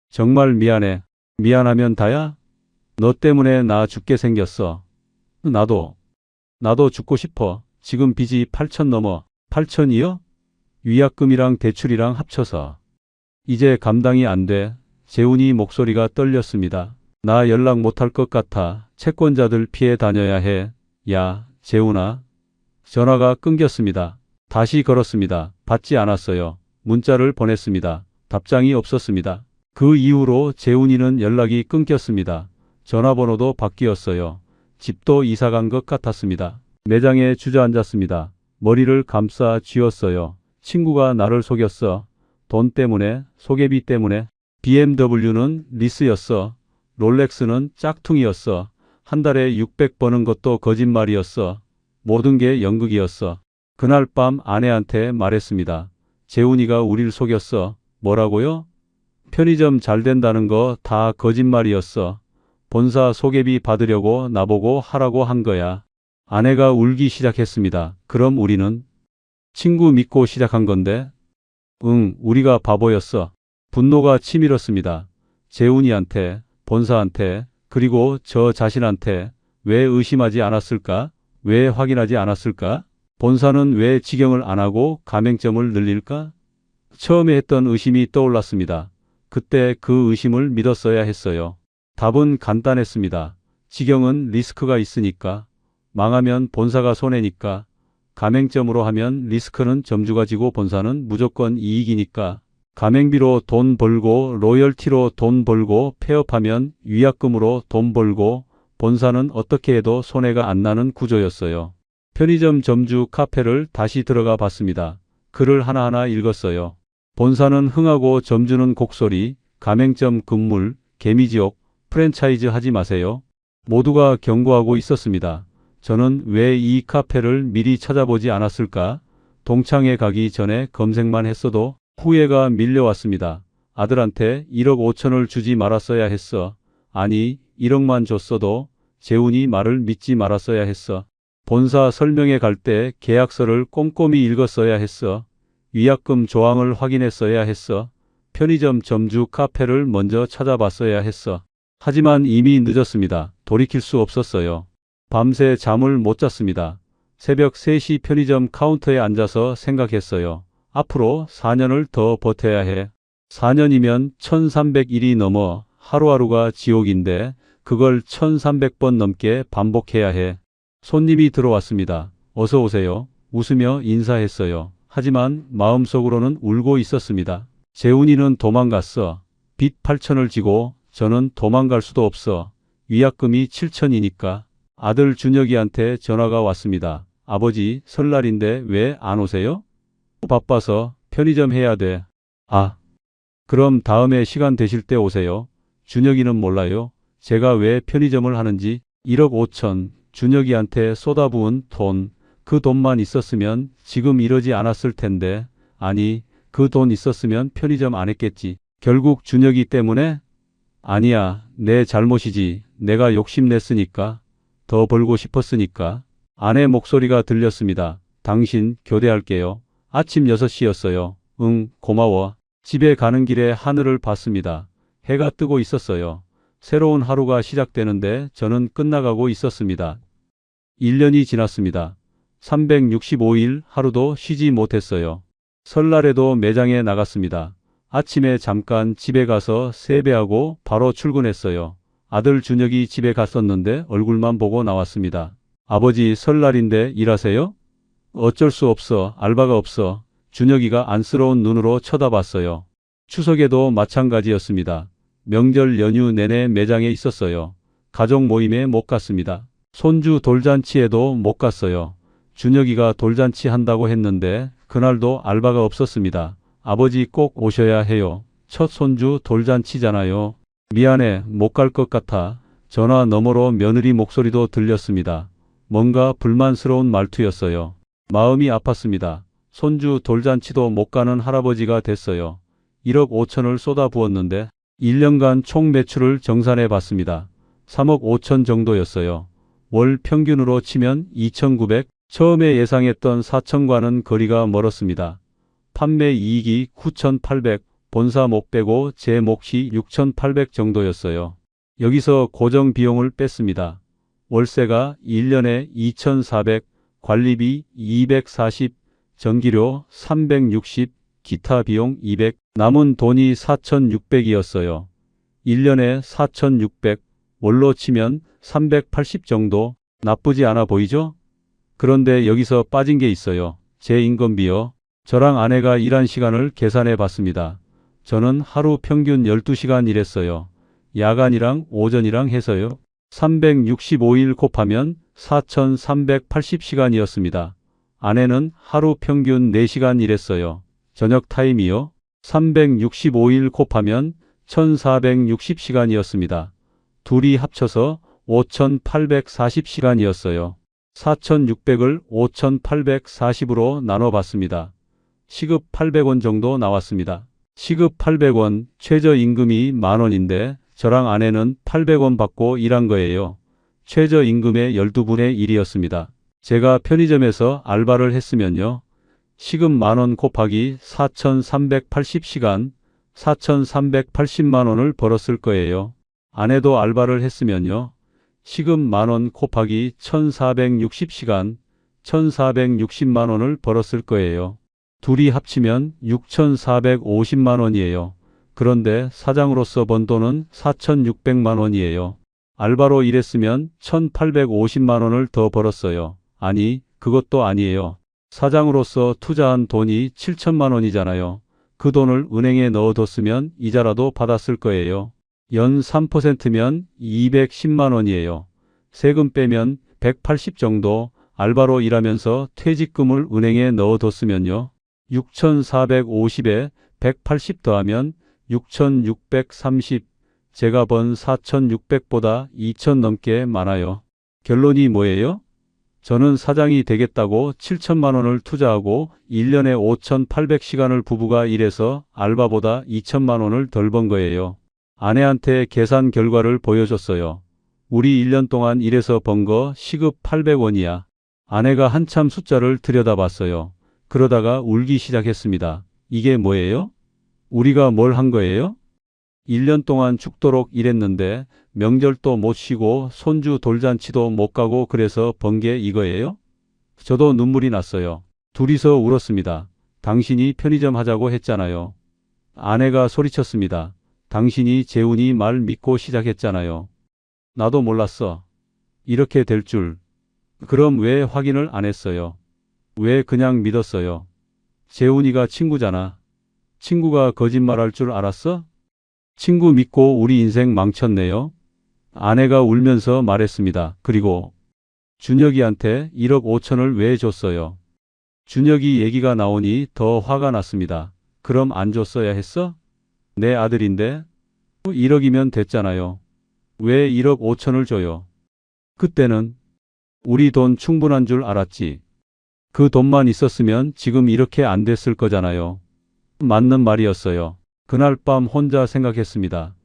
정말 미안해. 미안하면 다야? 너 때문에 나 죽게 생겼어. 나도 죽고 싶어. 지금 빚이 8천 넘어. 8천이요? 위약금이랑 대출이랑 합쳐서. 이제 감당이 안 돼. 재훈이 목소리가 떨렸습니다. 나 연락 못할 것 같아. 채권자들 피해 다녀야 해. 야, 재훈아. 전화가 끊겼습니다. 다시 걸었습니다. 받지 않았어요. 문자를 보냈습니다. 답장이 없었습니다. 그 이후로 재훈이는 연락이 끊겼습니다. 전화번호도 바뀌었어요. 집도 이사간 것 같았습니다. 매장에 주저앉았습니다. 머리를 감싸 쥐었어요. 친구가 나를 속였어. 돈 때문에, 소개비 때문에. BMW는 리스였어. 롤렉스는 짝퉁이었어. 한 달에 600 버는 것도 거짓말이었어. 모든 게 연극이었어. 그날 밤 아내한테 말했습니다. 재훈이가 우릴 속였어. 뭐라고요? 편의점 잘 된다는 거 다 거짓말이었어. 본사 소개비 받으려고 나보고 하라고 한 거야. 아내가 울기 시작했습니다. 그럼 우리는? 친구 믿고 시작한 건데? 응, 우리가 바보였어. 분노가 치밀었습니다. 재훈이한테, 본사한테, 그리고 저 자신한테. 왜 의심하지 않았을까? 왜 확인하지 않았을까? 본사는 왜 직영을 안 하고 가맹점을 늘릴까? 처음에 했던 의심이 떠올랐습니다. 그때 그 의심을 믿었어야 했어요. 답은 간단했습니다. 직영은 리스크가 있으니까. 망하면 본사가 손해니까. 가맹점으로 하면 리스크는 점주가 지고 본사는 무조건 이익이니까. 가맹비로 돈 벌고 로열티로 돈 벌고 폐업하면 위약금으로 돈 벌고 본사는 어떻게 해도 손해가 안 나는 구조였어요. 편의점 점주 카페를 다시 들어가 봤습니다. 글을 하나하나 읽었어요. 본사는 흥하고 점주는 곡소리, 가맹점 금물, 개미지옥, 프랜차이즈 하지 마세요. 모두가 경고하고 있었습니다. 저는 왜 이 카페를 미리 찾아보지 않았을까? 동창회 가기 전에 검색만 했어도 후회가 밀려왔습니다. 아들한테 1억 5천을 주지 말았어야 했어. 아니, 1억만 줬어도 재훈이 말을 믿지 말았어야 했어. 본사 설명회 갈 때 계약서를 꼼꼼히 읽었어야 했어. 위약금 조항을 확인했어야 했어. 편의점 점주 카페를 먼저 찾아봤어야 했어. 하지만 이미 늦었습니다. 돌이킬 수 없었어요. 밤새 잠을 못 잤습니다. 새벽 3시 편의점 카운터에 앉아서 생각했어요. 앞으로 4년을 더 버텨야 해. 4년이면 1300일이 넘어 하루하루가 지옥인데 그걸 1300번 넘게 반복해야 해. 손님이 들어왔습니다. 어서 오세요. 웃으며 인사했어요. 하지만 마음속으로는 울고 있었습니다. 재훈이는 도망갔어. 빚 8천을 지고 저는 도망갈 수도 없어. 위약금이 7천이니까. 아들 준혁이한테 전화가 왔습니다. 아버지, 설날인데 왜 안 오세요? 바빠서 편의점 해야 돼. 아, 그럼 다음에 시간 되실 때 오세요. 준혁이는 몰라요. 제가 왜 편의점을 하는지. 1억 5천, 준혁이한테 쏟아부은 돈. 그 돈만 있었으면 지금 이러지 않았을 텐데. 아니, 그 돈 있었으면 편의점 안 했겠지. 결국 준혁이 때문에? 아니야, 내 잘못이지. 내가 욕심냈으니까. 더 벌고 싶었으니까. 아내 목소리가 들렸습니다. 당신 교대할게요. 아침 6시였어요. 응, 고마워. 집에 가는 길에 하늘을 봤습니다. 해가 뜨고 있었어요. 새로운 하루가 시작되는데 저는 끝나가고 있었습니다. 1년이 지났습니다. 365일 하루도 쉬지 못했어요. 설날에도 매장에 나갔습니다. 아침에 잠깐 집에 가서 세배하고 바로 출근했어요. 아들 준혁이 집에 갔었는데 얼굴만 보고 나왔습니다. 아버지, 설날인데 일하세요? 어쩔 수 없어. 알바가 없어. 준혁이가 안쓰러운 눈으로 쳐다봤어요. 추석에도 마찬가지였습니다. 명절 연휴 내내 매장에 있었어요. 가족 모임에 못 갔습니다. 손주 돌잔치에도 못 갔어요. 준혁이가 돌잔치 한다고 했는데 그날도 알바가 없었습니다. 아버지 꼭 오셔야 해요. 첫 손주 돌잔치잖아요. 미안해, 못 갈 것 같아. 전화 너머로 며느리 목소리도 들렸습니다. 뭔가 불만스러운 말투였어요. 마음이 아팠습니다. 손주 돌잔치도 못 가는 할아버지가 됐어요. 1억 5천을 쏟아부었는데 1년간 총 매출을 정산해 봤습니다. 3억 5천 정도였어요. 월 평균으로 치면 2,900, 처음에 예상했던 4천과는 거리가 멀었습니다. 판매 이익이 9,800, 본사 목 빼고 제 몫이 6,800 정도였어요. 여기서 고정 비용을 뺐습니다. 월세가 1년에 2,400, 관리비 240, 전기료 360, 기타 비용 200, 남은 돈이 4,600이었어요. 1년에 4,600, 월로 치면 380 정도. 나쁘지 않아 보이죠? 그런데 여기서 빠진 게 있어요. 제 인건비요. 저랑 아내가 일한 시간을 계산해 봤습니다. 저는 하루 평균 12시간 일했어요. 야간이랑 오전이랑 해서요. 365일 곱하면 4,380시간이었습니다. 아내는 하루 평균 4시간 일했어요. 저녁 타임이요. 365일 곱하면 1,460시간이었습니다. 둘이 합쳐서 5,840시간이었어요. 4,600을 5,840으로 나눠봤습니다. 시급 800원 정도 나왔습니다. 시급 800원, 최저임금이 만원인데 저랑 아내는 800원 받고 일한 거예요. 최저임금의 12분의 1이었습니다. 제가 편의점에서 알바를 했으면요. 시급 만원 곱하기 4,380시간, 4,380만원을 벌었을 거예요. 아내도 알바를 했으면요. 시급 만원 곱하기 1,460시간, 1,460만원을 벌었을 거예요. 둘이 합치면 6,450만원이에요. 그런데 사장으로서 번 돈은 4,600만원이에요. 알바로 일했으면 1,850만원을 더 벌었어요. 아니, 그것도 아니에요. 사장으로서 투자한 돈이 7천만원이잖아요. 그 돈을 은행에 넣어뒀으면 이자라도 받았을 거예요. 연 3%면 210만원이에요. 세금 빼면 180 정도. 알바로 일하면서 퇴직금을 은행에 넣어뒀으면요. 6,450에 180 더하면 6,630. 제가 번 4,600보다 2,000 넘게 많아요. 결론이 뭐예요? 저는 사장이 되겠다고 7천만 원을 투자하고 1년에 5,800시간을 부부가 일해서 알바보다 2천만 원을 덜 번 거예요. 아내한테 계산 결과를 보여줬어요. 우리 1년 동안 일해서 번 거 시급 800원이야. 아내가 한참 숫자를 들여다봤어요. 그러다가 울기 시작했습니다. 이게 뭐예요? 우리가 뭘 한 거예요? 1년 동안 죽도록 일했는데 명절도 못 쉬고 손주 돌잔치도 못 가고 그래서 번 게 이거예요? 저도 눈물이 났어요. 둘이서 울었습니다. 당신이 편의점 하자고 했잖아요. 아내가 소리쳤습니다. 당신이 재훈이 말 믿고 시작했잖아요. 나도 몰랐어. 이렇게 될 줄. 그럼 왜 확인을 안 했어요? 왜 그냥 믿었어요? 재훈이가 친구잖아. 친구가 거짓말할 줄 알았어? 친구 믿고 우리 인생 망쳤네요. 아내가 울면서 말했습니다. 그리고 준혁이한테 1억 5천을 왜 줬어요? 준혁이 얘기가 나오니 더 화가 났습니다. 그럼 안 줬어야 했어? 내 아들인데 1억이면 됐잖아요. 왜 1억 5천을 줘요? 그때는 우리 돈 충분한 줄 알았지. 그 돈만 있었으면 지금 이렇게 안 됐을 거잖아요. 맞는 말이었어요. 그날 밤 혼자 생각했습니다.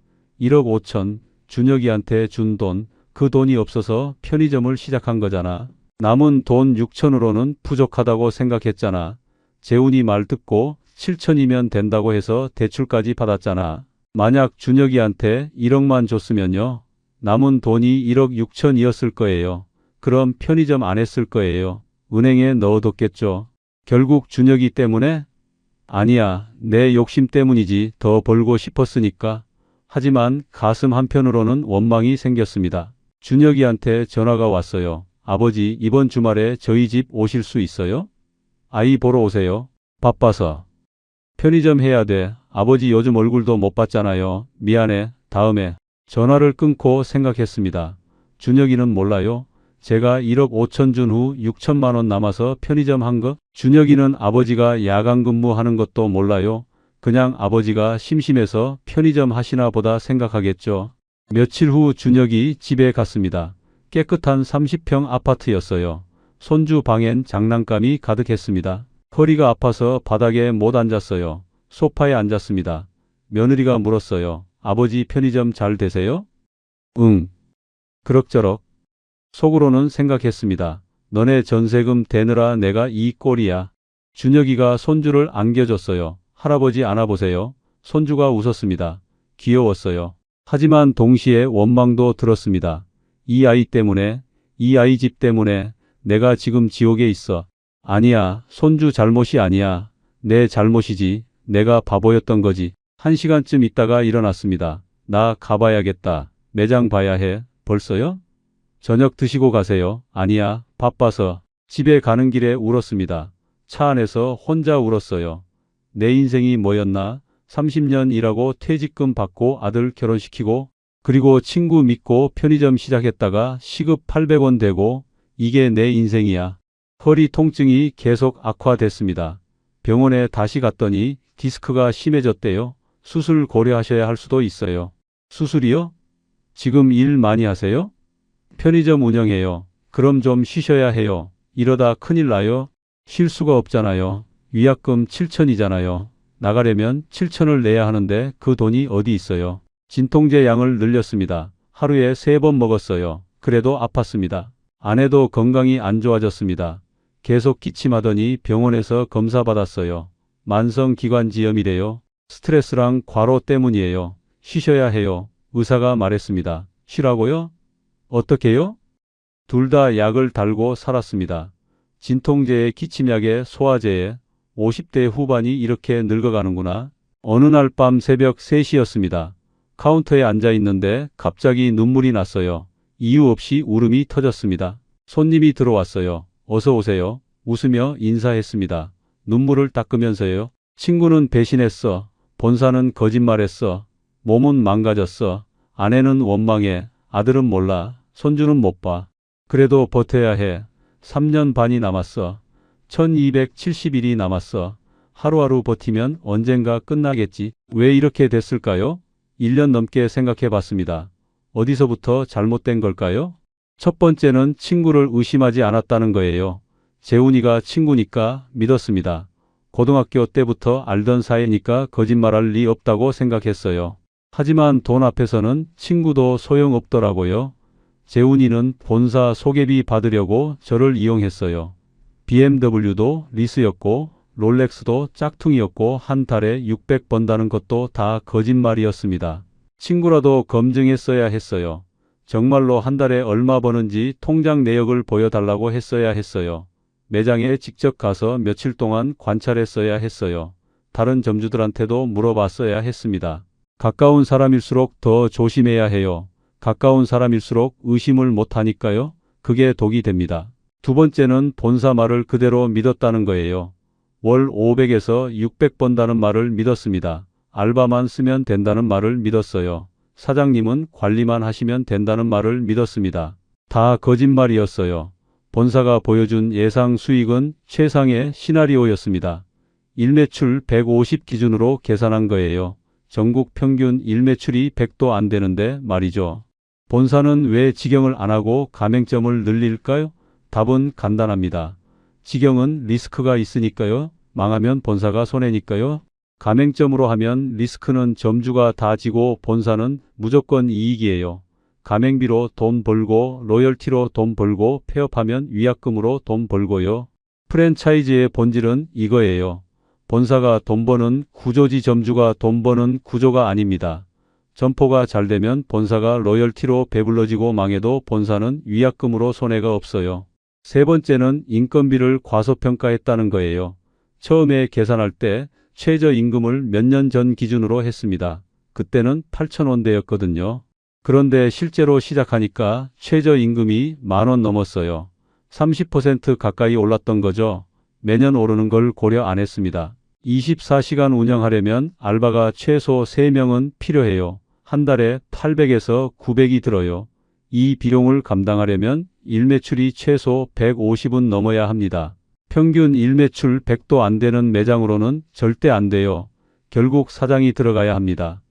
1억 5천, 준혁이한테 준 돈, 그 돈이 없어서 편의점을 시작한 거잖아. 남은 돈 6천으로는 부족하다고 생각했잖아. 재훈이 말 듣고 7천이면 된다고 해서 대출까지 받았잖아. 만약 준혁이한테 1억만 줬으면요. 남은 돈이 1억 6천이었을 거예요. 그럼 편의점 안 했을 거예요. 은행에 넣어뒀겠죠. 결국 준혁이 때문에? 아니야, 내 욕심 때문이지. 더 벌고 싶었으니까. 하지만 가슴 한편으로는 원망이 생겼습니다. 준혁이한테 전화가 왔어요. 아버지, 이번 주말에 저희 집 오실 수 있어요? 아이 보러 오세요. 바빠서. 편의점 해야 돼. 아버지 요즘 얼굴도 못 봤잖아요. 미안해. 다음에. 전화를 끊고 생각했습니다. 준혁이는 몰라요. 제가 1억 5천 준 후 6천만 원 남아서 편의점 한 거? 준혁이는 아버지가 야간 근무하는 것도 몰라요. 그냥 아버지가 심심해서 편의점 하시나 보다 생각하겠죠. 며칠 후 준혁이 집에 갔습니다. 깨끗한 30평 아파트였어요. 손주 방엔 장난감이 가득했습니다. 허리가 아파서 바닥에 못 앉았어요. 소파에 앉았습니다. 며느리가 물었어요. 아버지 편의점 잘 되세요? 응. 그럭저럭. 속으로는 생각했습니다. 너네 전세금 대느라 내가 이 꼴이야. 준혁이가 손주를 안겨줬어요. 할아버지 안아보세요. 손주가 웃었습니다. 귀여웠어요. 하지만 동시에 원망도 들었습니다. 이 아이 때문에, 이 아이 집 때문에 내가 지금 지옥에 있어. 아니야, 손주 잘못이 아니야. 내 잘못이지. 내가 바보였던 거지. 1시간쯤 있다가 일어났습니다. 나 가봐야겠다. 매장 봐야 해. 벌써요? 저녁 드시고 가세요. 아니야, 바빠서. 집에 가는 길에 울었습니다. 차 안에서 혼자 울었어요. 내 인생이 뭐였나? 30년 일하고 퇴직금 받고 아들 결혼시키고 그리고 친구 믿고 편의점 시작했다가 시급 800원 되고 이게 내 인생이야. 허리 통증이 계속 악화됐습니다. 병원에 다시 갔더니 디스크가 심해졌대요. 수술 고려하셔야 할 수도 있어요. 수술이요? 지금 일 많이 하세요? 편의점 운영해요. 그럼 좀 쉬셔야 해요. 이러다 큰일 나요. 쉴 수가 없잖아요. 위약금 7천이잖아요. 나가려면 7천을 내야 하는데 그 돈이 어디 있어요. 진통제 양을 늘렸습니다. 하루에 3번 먹었어요. 그래도 아팠습니다. 아내도 건강이 안 좋아졌습니다. 계속 기침하더니 병원에서 검사 받았어요. 만성기관지염이래요. 스트레스랑 과로 때문이에요. 쉬셔야 해요. 의사가 말했습니다. 쉬라고요? 어떻게요? 둘 다 약을 달고 살았습니다. 진통제에 기침약에 소화제에 50대 후반이 이렇게 늙어가는구나. 어느 날 밤 새벽 3시였습니다. 카운터에 앉아 있는데 갑자기 눈물이 났어요. 이유 없이 울음이 터졌습니다. 손님이 들어왔어요. 어서 오세요. 웃으며 인사했습니다. 눈물을 닦으면서요. 친구는 배신했어. 본사는 거짓말했어. 몸은 망가졌어. 아내는 원망해. 아들은 몰라. 손주는 못 봐. 그래도 버텨야 해. 3년 반이 남았어. 1270일이 남았어. 하루하루 버티면 언젠가 끝나겠지. 왜 이렇게 됐을까요? 1년 넘게 생각해 봤습니다. 어디서부터 잘못된 걸까요? 첫 번째는 친구를 의심하지 않았다는 거예요. 재훈이가 친구니까 믿었습니다. 고등학교 때부터 알던 사이니까 거짓말할 리 없다고 생각했어요. 하지만 돈 앞에서는 친구도 소용없더라고요. 재훈이는 본사 소개비 받으려고 저를 이용했어요. BMW도 리스였고 롤렉스도 짝퉁이었고 한 달에 600 번다는 것도 다 거짓말이었습니다. 친구라도 검증했어야 했어요. 정말로 한 달에 얼마 버는지 통장 내역을 보여달라고 했어야 했어요. 매장에 직접 가서 며칠 동안 관찰했어야 했어요. 다른 점주들한테도 물어봤어야 했습니다. 가까운 사람일수록 더 조심해야 해요. 가까운 사람일수록 의심을 못하니까요. 그게 독이 됩니다. 두 번째는 본사 말을 그대로 믿었다는 거예요. 월 500에서 600 번다는 말을 믿었습니다. 알바만 쓰면 된다는 말을 믿었어요. 사장님은 관리만 하시면 된다는 말을 믿었습니다. 다 거짓말이었어요. 본사가 보여준 예상 수익은 최상의 시나리오였습니다. 일매출 150 기준으로 계산한 거예요. 전국 평균 일매출이 100도 안 되는데 말이죠. 본사는 왜 직영을 안 하고 가맹점을 늘릴까요? 답은 간단합니다. 직영은 리스크가 있으니까요. 망하면 본사가 손해니까요. 가맹점으로 하면 리스크는 점주가 다 지고 본사는 무조건 이익이에요. 가맹비로 돈 벌고 로열티로 돈 벌고 폐업하면 위약금으로 돈 벌고요. 프랜차이즈의 본질은 이거예요. 본사가 돈 버는 구조지 점주가 돈 버는 구조가 아닙니다. 점포가 잘 되면 본사가 로열티로 배불러지고 망해도 본사는 위약금으로 손해가 없어요. 세 번째는 인건비를 과소평가했다는 거예요. 처음에 계산할 때 최저임금을 몇 년 전 기준으로 했습니다. 그때는 8,000원대였거든요. 그런데 실제로 시작하니까 최저임금이 10,000원 넘었어요. 30% 가까이 올랐던 거죠. 매년 오르는 걸 고려 안 했습니다. 24시간 운영하려면 알바가 최소 3명은 필요해요. 한 달에 800에서 900이 들어요. 이 비용을 감당하려면 일매출이 최소 150은 넘어야 합니다. 평균 일매출 100도 안 되는 매장으로는 절대 안 돼요. 결국 사장이 들어가야 합니다.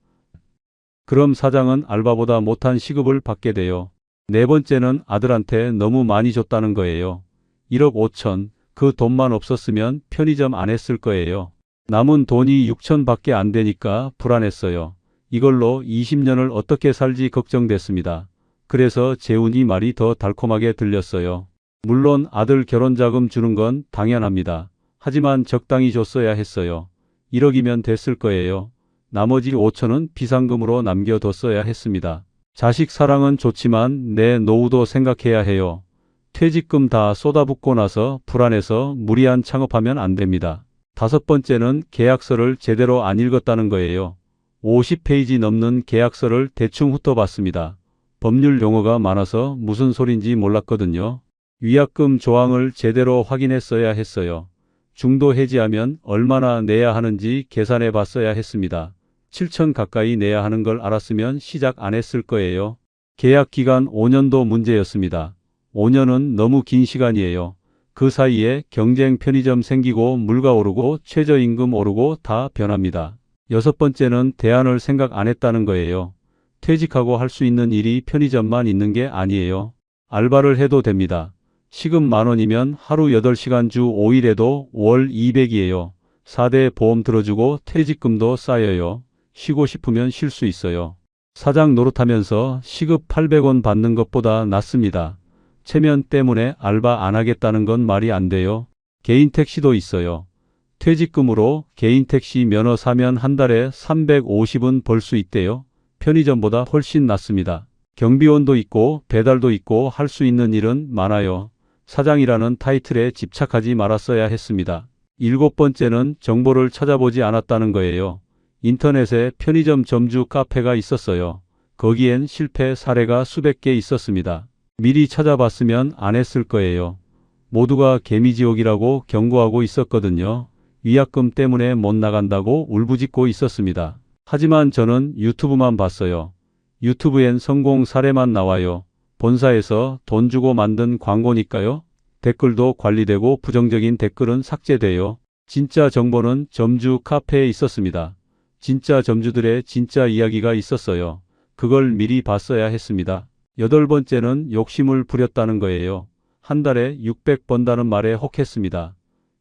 그럼 사장은 알바보다 못한 시급을 받게 돼요. 네 번째는 아들한테 너무 많이 줬다는 거예요. 1억 5천, 그 돈만 없었으면 편의점 안 했을 거예요. 남은 돈이 6천밖에 안 되니까 불안했어요. 이걸로 20년을 어떻게 살지 걱정됐습니다. 그래서 재훈이 말이 더 달콤하게 들렸어요. 물론 아들 결혼자금 주는 건 당연합니다. 하지만 적당히 줬어야 했어요. 1억이면 됐을 거예요. 나머지 5천은 비상금으로 남겨뒀어야 했습니다. 자식 사랑은 좋지만 내 노후도 생각해야 해요. 퇴직금 다 쏟아붓고 나서 불안해서 무리한 창업하면 안 됩니다. 다섯 번째는 계약서를 제대로 안 읽었다는 거예요. 50페이지 넘는 계약서를 대충 훑어봤습니다. 법률 용어가 많아서 무슨 소린지 몰랐거든요. 위약금 조항을 제대로 확인했어야 했어요. 중도 해지하면 얼마나 내야 하는지 계산해 봤어야 했습니다. 7천 가까이 내야 하는 걸 알았으면 시작 안 했을 거예요. 계약 기간 5년도 문제였습니다. 5년은 너무 긴 시간이에요. 그 사이에 경쟁 편의점 생기고 물가 오르고 최저임금 오르고 다 변합니다. 여섯 번째는 대안을 생각 안 했다는 거예요. 퇴직하고 할 수 있는 일이 편의점만 있는 게 아니에요. 알바를 해도 됩니다. 시급 10,000원이면 하루 8시간 주 5일에도 월 200이에요. 4대 보험 들어주고 퇴직금도 쌓여요. 쉬고 싶으면 쉴 수 있어요. 사장 노릇하면서 시급 800원 받는 것보다 낫습니다. 체면 때문에 알바 안 하겠다는 건 말이 안 돼요. 개인 택시도 있어요. 퇴직금으로 개인 택시 면허 사면 한 달에 350은 벌 수 있대요. 편의점보다 훨씬 낫습니다. 경비원도 있고 배달도 있고 할 수 있는 일은 많아요. 사장이라는 타이틀에 집착하지 말았어야 했습니다. 일곱 번째는 정보를 찾아보지 않았다는 거예요. 인터넷에 편의점 점주 카페가 있었어요. 거기엔 실패 사례가 수백 개 있었습니다. 미리 찾아봤으면 안 했을 거예요. 모두가 개미지옥이라고 경고하고 있었거든요. 위약금 때문에 못 나간다고 울부짖고 있었습니다. 하지만 저는 유튜브만 봤어요. 유튜브엔 성공 사례만 나와요. 본사에서 돈 주고 만든 광고니까요. 댓글도 관리되고 부정적인 댓글은 삭제돼요. 진짜 정보는 점주 카페에 있었습니다. 진짜 점주들의 진짜 이야기가 있었어요. 그걸 미리 봤어야 했습니다. 여덟 번째는 욕심을 부렸다는 거예요. 한 달에 600 번다는 말에 혹했습니다.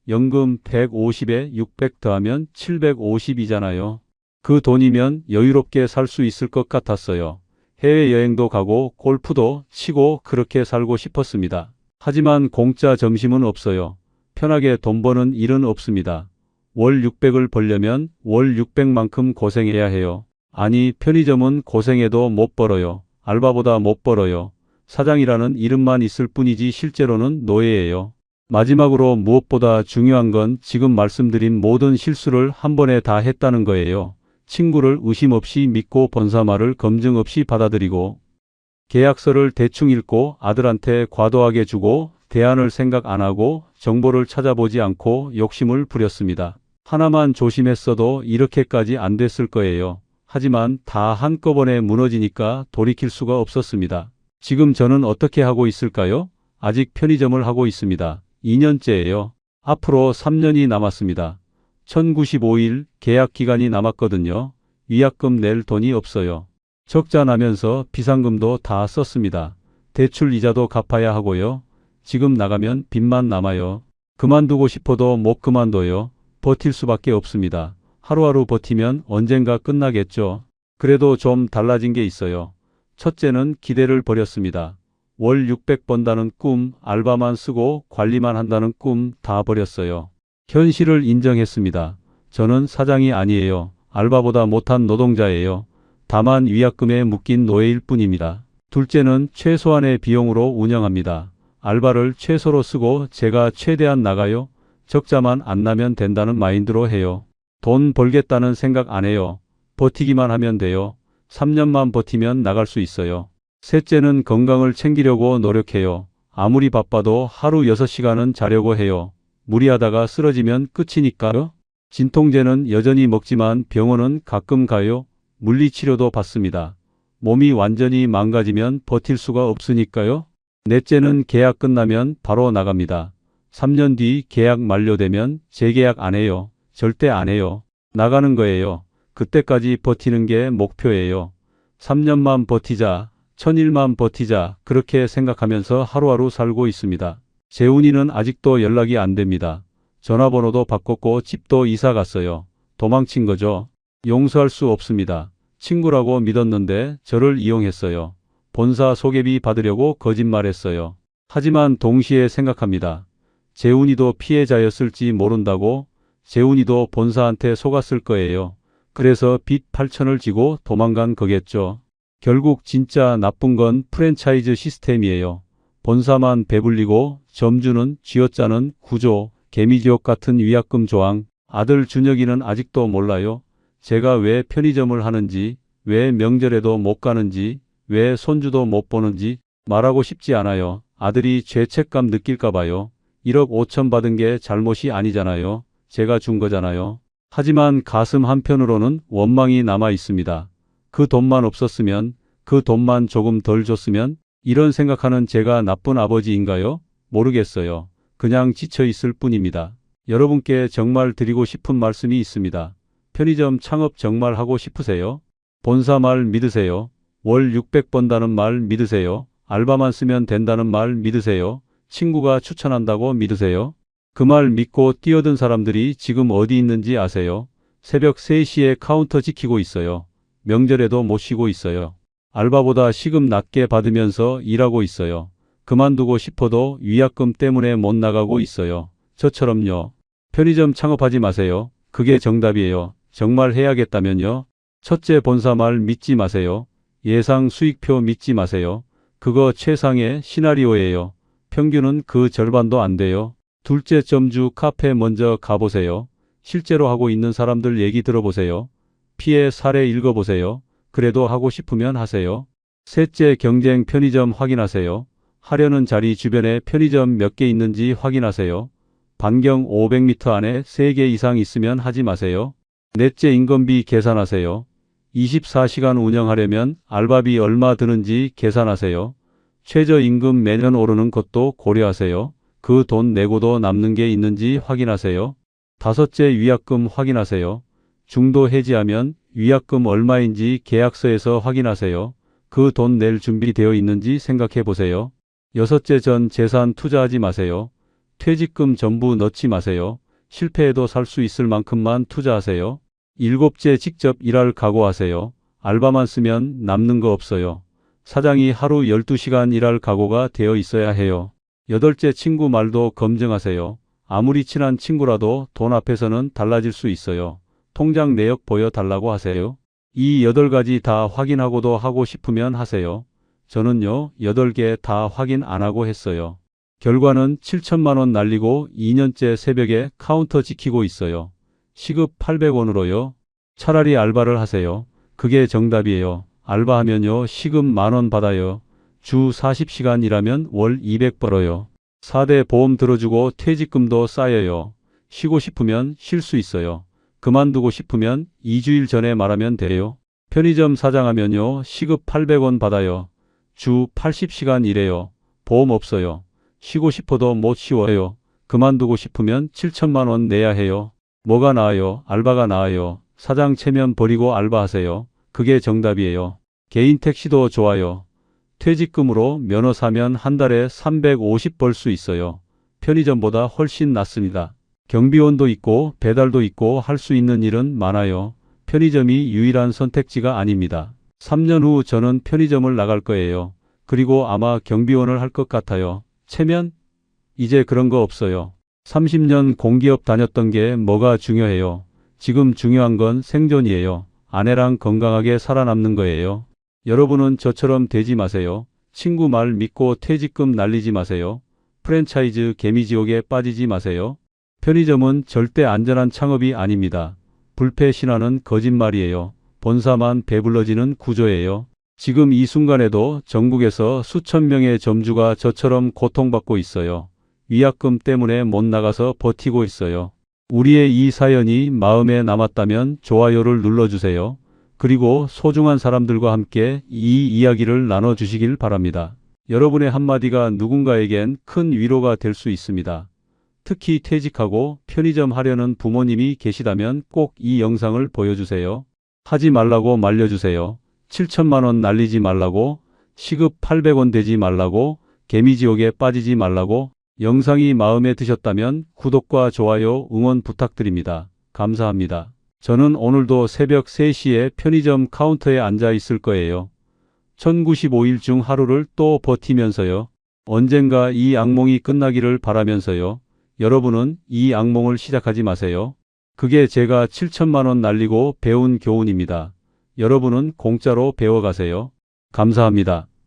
연금 150에 600 더하면 750이잖아요. 그 돈이면 여유롭게 살 수 있을 것 같았어요. 해외여행도 가고 골프도 치고 그렇게 살고 싶었습니다. 하지만 공짜 점심은 없어요. 편하게 돈 버는 일은 없습니다. 월 600을 벌려면 월 600만큼 고생해야 해요. 아니, 편의점은 고생해도 못 벌어요. 알바보다 못 벌어요. 사장이라는 이름만 있을 뿐이지 실제로는 노예예요. 마지막으로 무엇보다 중요한 건 지금 말씀드린 모든 실수를 한 번에 다 했다는 거예요. 친구를 의심 없이 믿고 본사 말을 검증 없이 받아들이고 계약서를 대충 읽고 아들한테 과도하게 주고 대안을 생각 안 하고 정보를 찾아보지 않고 욕심을 부렸습니다. 하나만 조심했어도 이렇게까지 안 됐을 거예요. 하지만 다 한꺼번에 무너지니까 돌이킬 수가 없었습니다. 지금 저는 어떻게 하고 있을까요? 아직 편의점을 하고 있습니다. 2년째예요. 앞으로 3년이 남았습니다. 1095일 계약 기간이 남았거든요. 위약금 낼 돈이 없어요. 적자 나면서 비상금도 다 썼습니다. 대출 이자도 갚아야 하고요. 지금 나가면 빚만 남아요. 그만두고 싶어도 못 그만둬요. 버틸 수밖에 없습니다. 하루하루 버티면 언젠가 끝나겠죠. 그래도 좀 달라진 게 있어요. 첫째는 기대를 버렸습니다. 월 600 번다는 꿈, 알바만 쓰고 관리만 한다는 꿈 다 버렸어요. 현실을 인정했습니다. 저는 사장이 아니에요. 알바보다 못한 노동자예요. 다만 위약금에 묶인 노예일 뿐입니다. 둘째는 최소한의 비용으로 운영합니다. 알바를 최소로 쓰고 제가 최대한 나가요. 적자만 안 나면 된다는 마인드로 해요. 돈 벌겠다는 생각 안 해요. 버티기만 하면 돼요. 3년만 버티면 나갈 수 있어요. 셋째는 건강을 챙기려고 노력해요. 아무리 바빠도 하루 6시간은 자려고 해요. 무리하다가 쓰러지면 끝이니까요. 진통제는 여전히 먹지만 병원은 가끔 가요. 물리치료도 받습니다. 몸이 완전히 망가지면 버틸 수가 없으니까요. 넷째는 계약 끝나면 바로 나갑니다. 3년 뒤 계약 만료되면 재계약 안 해요. 절대 안 해요. 나가는 거예요. 그때까지 버티는 게 목표예요. 3년만 버티자, 1000일만 버티자 그렇게 생각하면서 하루하루 살고 있습니다. 재훈이는 아직도 연락이 안 됩니다. 전화번호도 바꿨고 집도 이사 갔어요. 도망친 거죠. 용서할 수 없습니다. 친구라고 믿었는데 저를 이용했어요. 본사 소개비 받으려고 거짓말했어요. 하지만 동시에 생각합니다. 재훈이도 피해자였을지 모른다고. 재훈이도 본사한테 속았을 거예요. 그래서 빚 8천을 지고 도망간 거겠죠. 결국 진짜 나쁜 건 프랜차이즈 시스템이에요. 본사만 배불리고 점주는 쥐어짜는 구조, 개미지옥 같은 위약금 조항. 아들 준혁이는 아직도 몰라요. 제가 왜 편의점을 하는지, 왜 명절에도 못 가는지, 왜 손주도 못 보는지 말하고 싶지 않아요. 아들이 죄책감 느낄까 봐요. 1억 5천 받은 게 잘못이 아니잖아요. 제가 준 거잖아요. 하지만 가슴 한편으로는 원망이 남아 있습니다. 그 돈만 없었으면, 그 돈만 조금 덜 줬으면, 이런 생각하는 제가 나쁜 아버지인가요? 모르겠어요. 그냥 지쳐 있을 뿐입니다. 여러분께 정말 드리고 싶은 말씀이 있습니다. 편의점 창업 정말 하고 싶으세요? 본사 말 믿으세요? 월 600 번다는 말 믿으세요? 알바만 쓰면 된다는 말 믿으세요? 친구가 추천한다고 믿으세요? 그 말 믿고 뛰어든 사람들이 지금 어디 있는지 아세요? 새벽 3시에 카운터 지키고 있어요. 명절에도 못 쉬고 있어요. 알바보다 시급 낮게 받으면서 일하고 있어요. 그만두고 싶어도 위약금 때문에 못 나가고 있어요. 저처럼요. 편의점 창업하지 마세요. 그게 정답이에요. 정말 해야겠다면요. 첫째, 본사 말 믿지 마세요. 예상 수익표 믿지 마세요. 그거 최상의 시나리오예요. 평균은 그 절반도 안 돼요. 둘째, 점주 카페 먼저 가보세요. 실제로 하고 있는 사람들 얘기 들어보세요. 피해 사례 읽어보세요. 그래도 하고 싶으면 하세요. 셋째, 경쟁 편의점 확인하세요. 하려는 자리 주변에 편의점 몇 개 있는지 확인하세요. 반경 500m 안에 3개 이상 있으면 하지 마세요. 넷째, 인건비 계산하세요. 24시간 운영하려면 알바비 얼마 드는지 계산하세요. 최저임금 매년 오르는 것도 고려하세요. 그 돈 내고도 남는 게 있는지 확인하세요. 5째, 위약금 확인하세요. 중도 해지하면 위약금 얼마인지 계약서에서 확인하세요. 그 돈 낼 준비되어 있는지 생각해 보세요. 6째, 전 재산 투자하지 마세요. 퇴직금 전부 넣지 마세요. 실패해도 살 수 있을 만큼만 투자하세요. 7째, 직접 일할 각오하세요. 알바만 쓰면 남는 거 없어요. 사장이 하루 12시간 일할 각오가 되어 있어야 해요. 8째, 친구 말도 검증하세요. 아무리 친한 친구라도 돈 앞에서는 달라질 수 있어요. 통장 내역 보여달라고 하세요. 이 8가지 다 확인하고도 하고 싶으면 하세요. 저는요, 8개 다 확인 안 하고 했어요. 결과는 7천만 원 날리고 2년째 새벽에 카운터 지키고 있어요. 시급 800원으로요. 차라리 알바를 하세요. 그게 정답이에요. 알바하면요, 시급 10,000원 받아요. 주 40시간 일하면 월 200 벌어요. 4대 보험 들어주고 퇴직금도 쌓여요. 쉬고 싶으면 쉴 수 있어요. 그만두고 싶으면 2주일 전에 말하면 돼요. 편의점 사장하면요, 시급 800원 받아요. 주 80시간 일해요. 보험 없어요. 쉬고 싶어도 못 쉬어요. 그만두고 싶으면 7천만 원 내야 해요. 뭐가 나아요? 알바가 나아요. 사장 체면 버리고 알바하세요. 그게 정답이에요. 개인 택시도 좋아요. 퇴직금으로 면허 사면 한 달에 350 벌 수 있어요. 편의점보다 훨씬 낫습니다. 경비원도 있고 배달도 있고 할 수 있는 일은 많아요. 편의점이 유일한 선택지가 아닙니다. 3년 후 저는 편의점을 나갈 거예요. 그리고 아마 경비원을 할 것 같아요. 체면? 이제 그런 거 없어요. 30년 공기업 다녔던 게 뭐가 중요해요. 지금 중요한 건 생존이에요. 아내랑 건강하게 살아남는 거예요. 여러분은 저처럼 되지 마세요. 친구 말 믿고 퇴직금 날리지 마세요. 프랜차이즈 개미지옥에 빠지지 마세요. 편의점은 절대 안전한 창업이 아닙니다. 불패 신화는 거짓말이에요. 본사만 배불러지는 구조예요. 지금 이 순간에도 전국에서 수천 명의 점주가 저처럼 고통받고 있어요. 위약금 때문에 못 나가서 버티고 있어요. 우리의 이 사연이 마음에 남았다면 좋아요를 눌러주세요. 그리고 소중한 사람들과 함께 이 이야기를 나눠주시길 바랍니다. 여러분의 한마디가 누군가에겐 큰 위로가 될 수 있습니다. 특히 퇴직하고 편의점 하려는 부모님이 계시다면 꼭 이 영상을 보여주세요. 하지 말라고 말려주세요. 7천만 원 날리지 말라고, 시급 800원 되지 말라고, 개미지옥에 빠지지 말라고. 영상이 마음에 드셨다면 구독과 좋아요 응원 부탁드립니다. 감사합니다. 저는 오늘도 새벽 3시에 편의점 카운터에 앉아 있을 거예요. 1095일 중 하루를 또 버티면서요. 언젠가 이 악몽이 끝나기를 바라면서요. 여러분은 이 악몽을 시작하지 마세요. 그게 제가 7천만 원 날리고 배운 교훈입니다. 여러분은 공짜로 배워가세요. 감사합니다.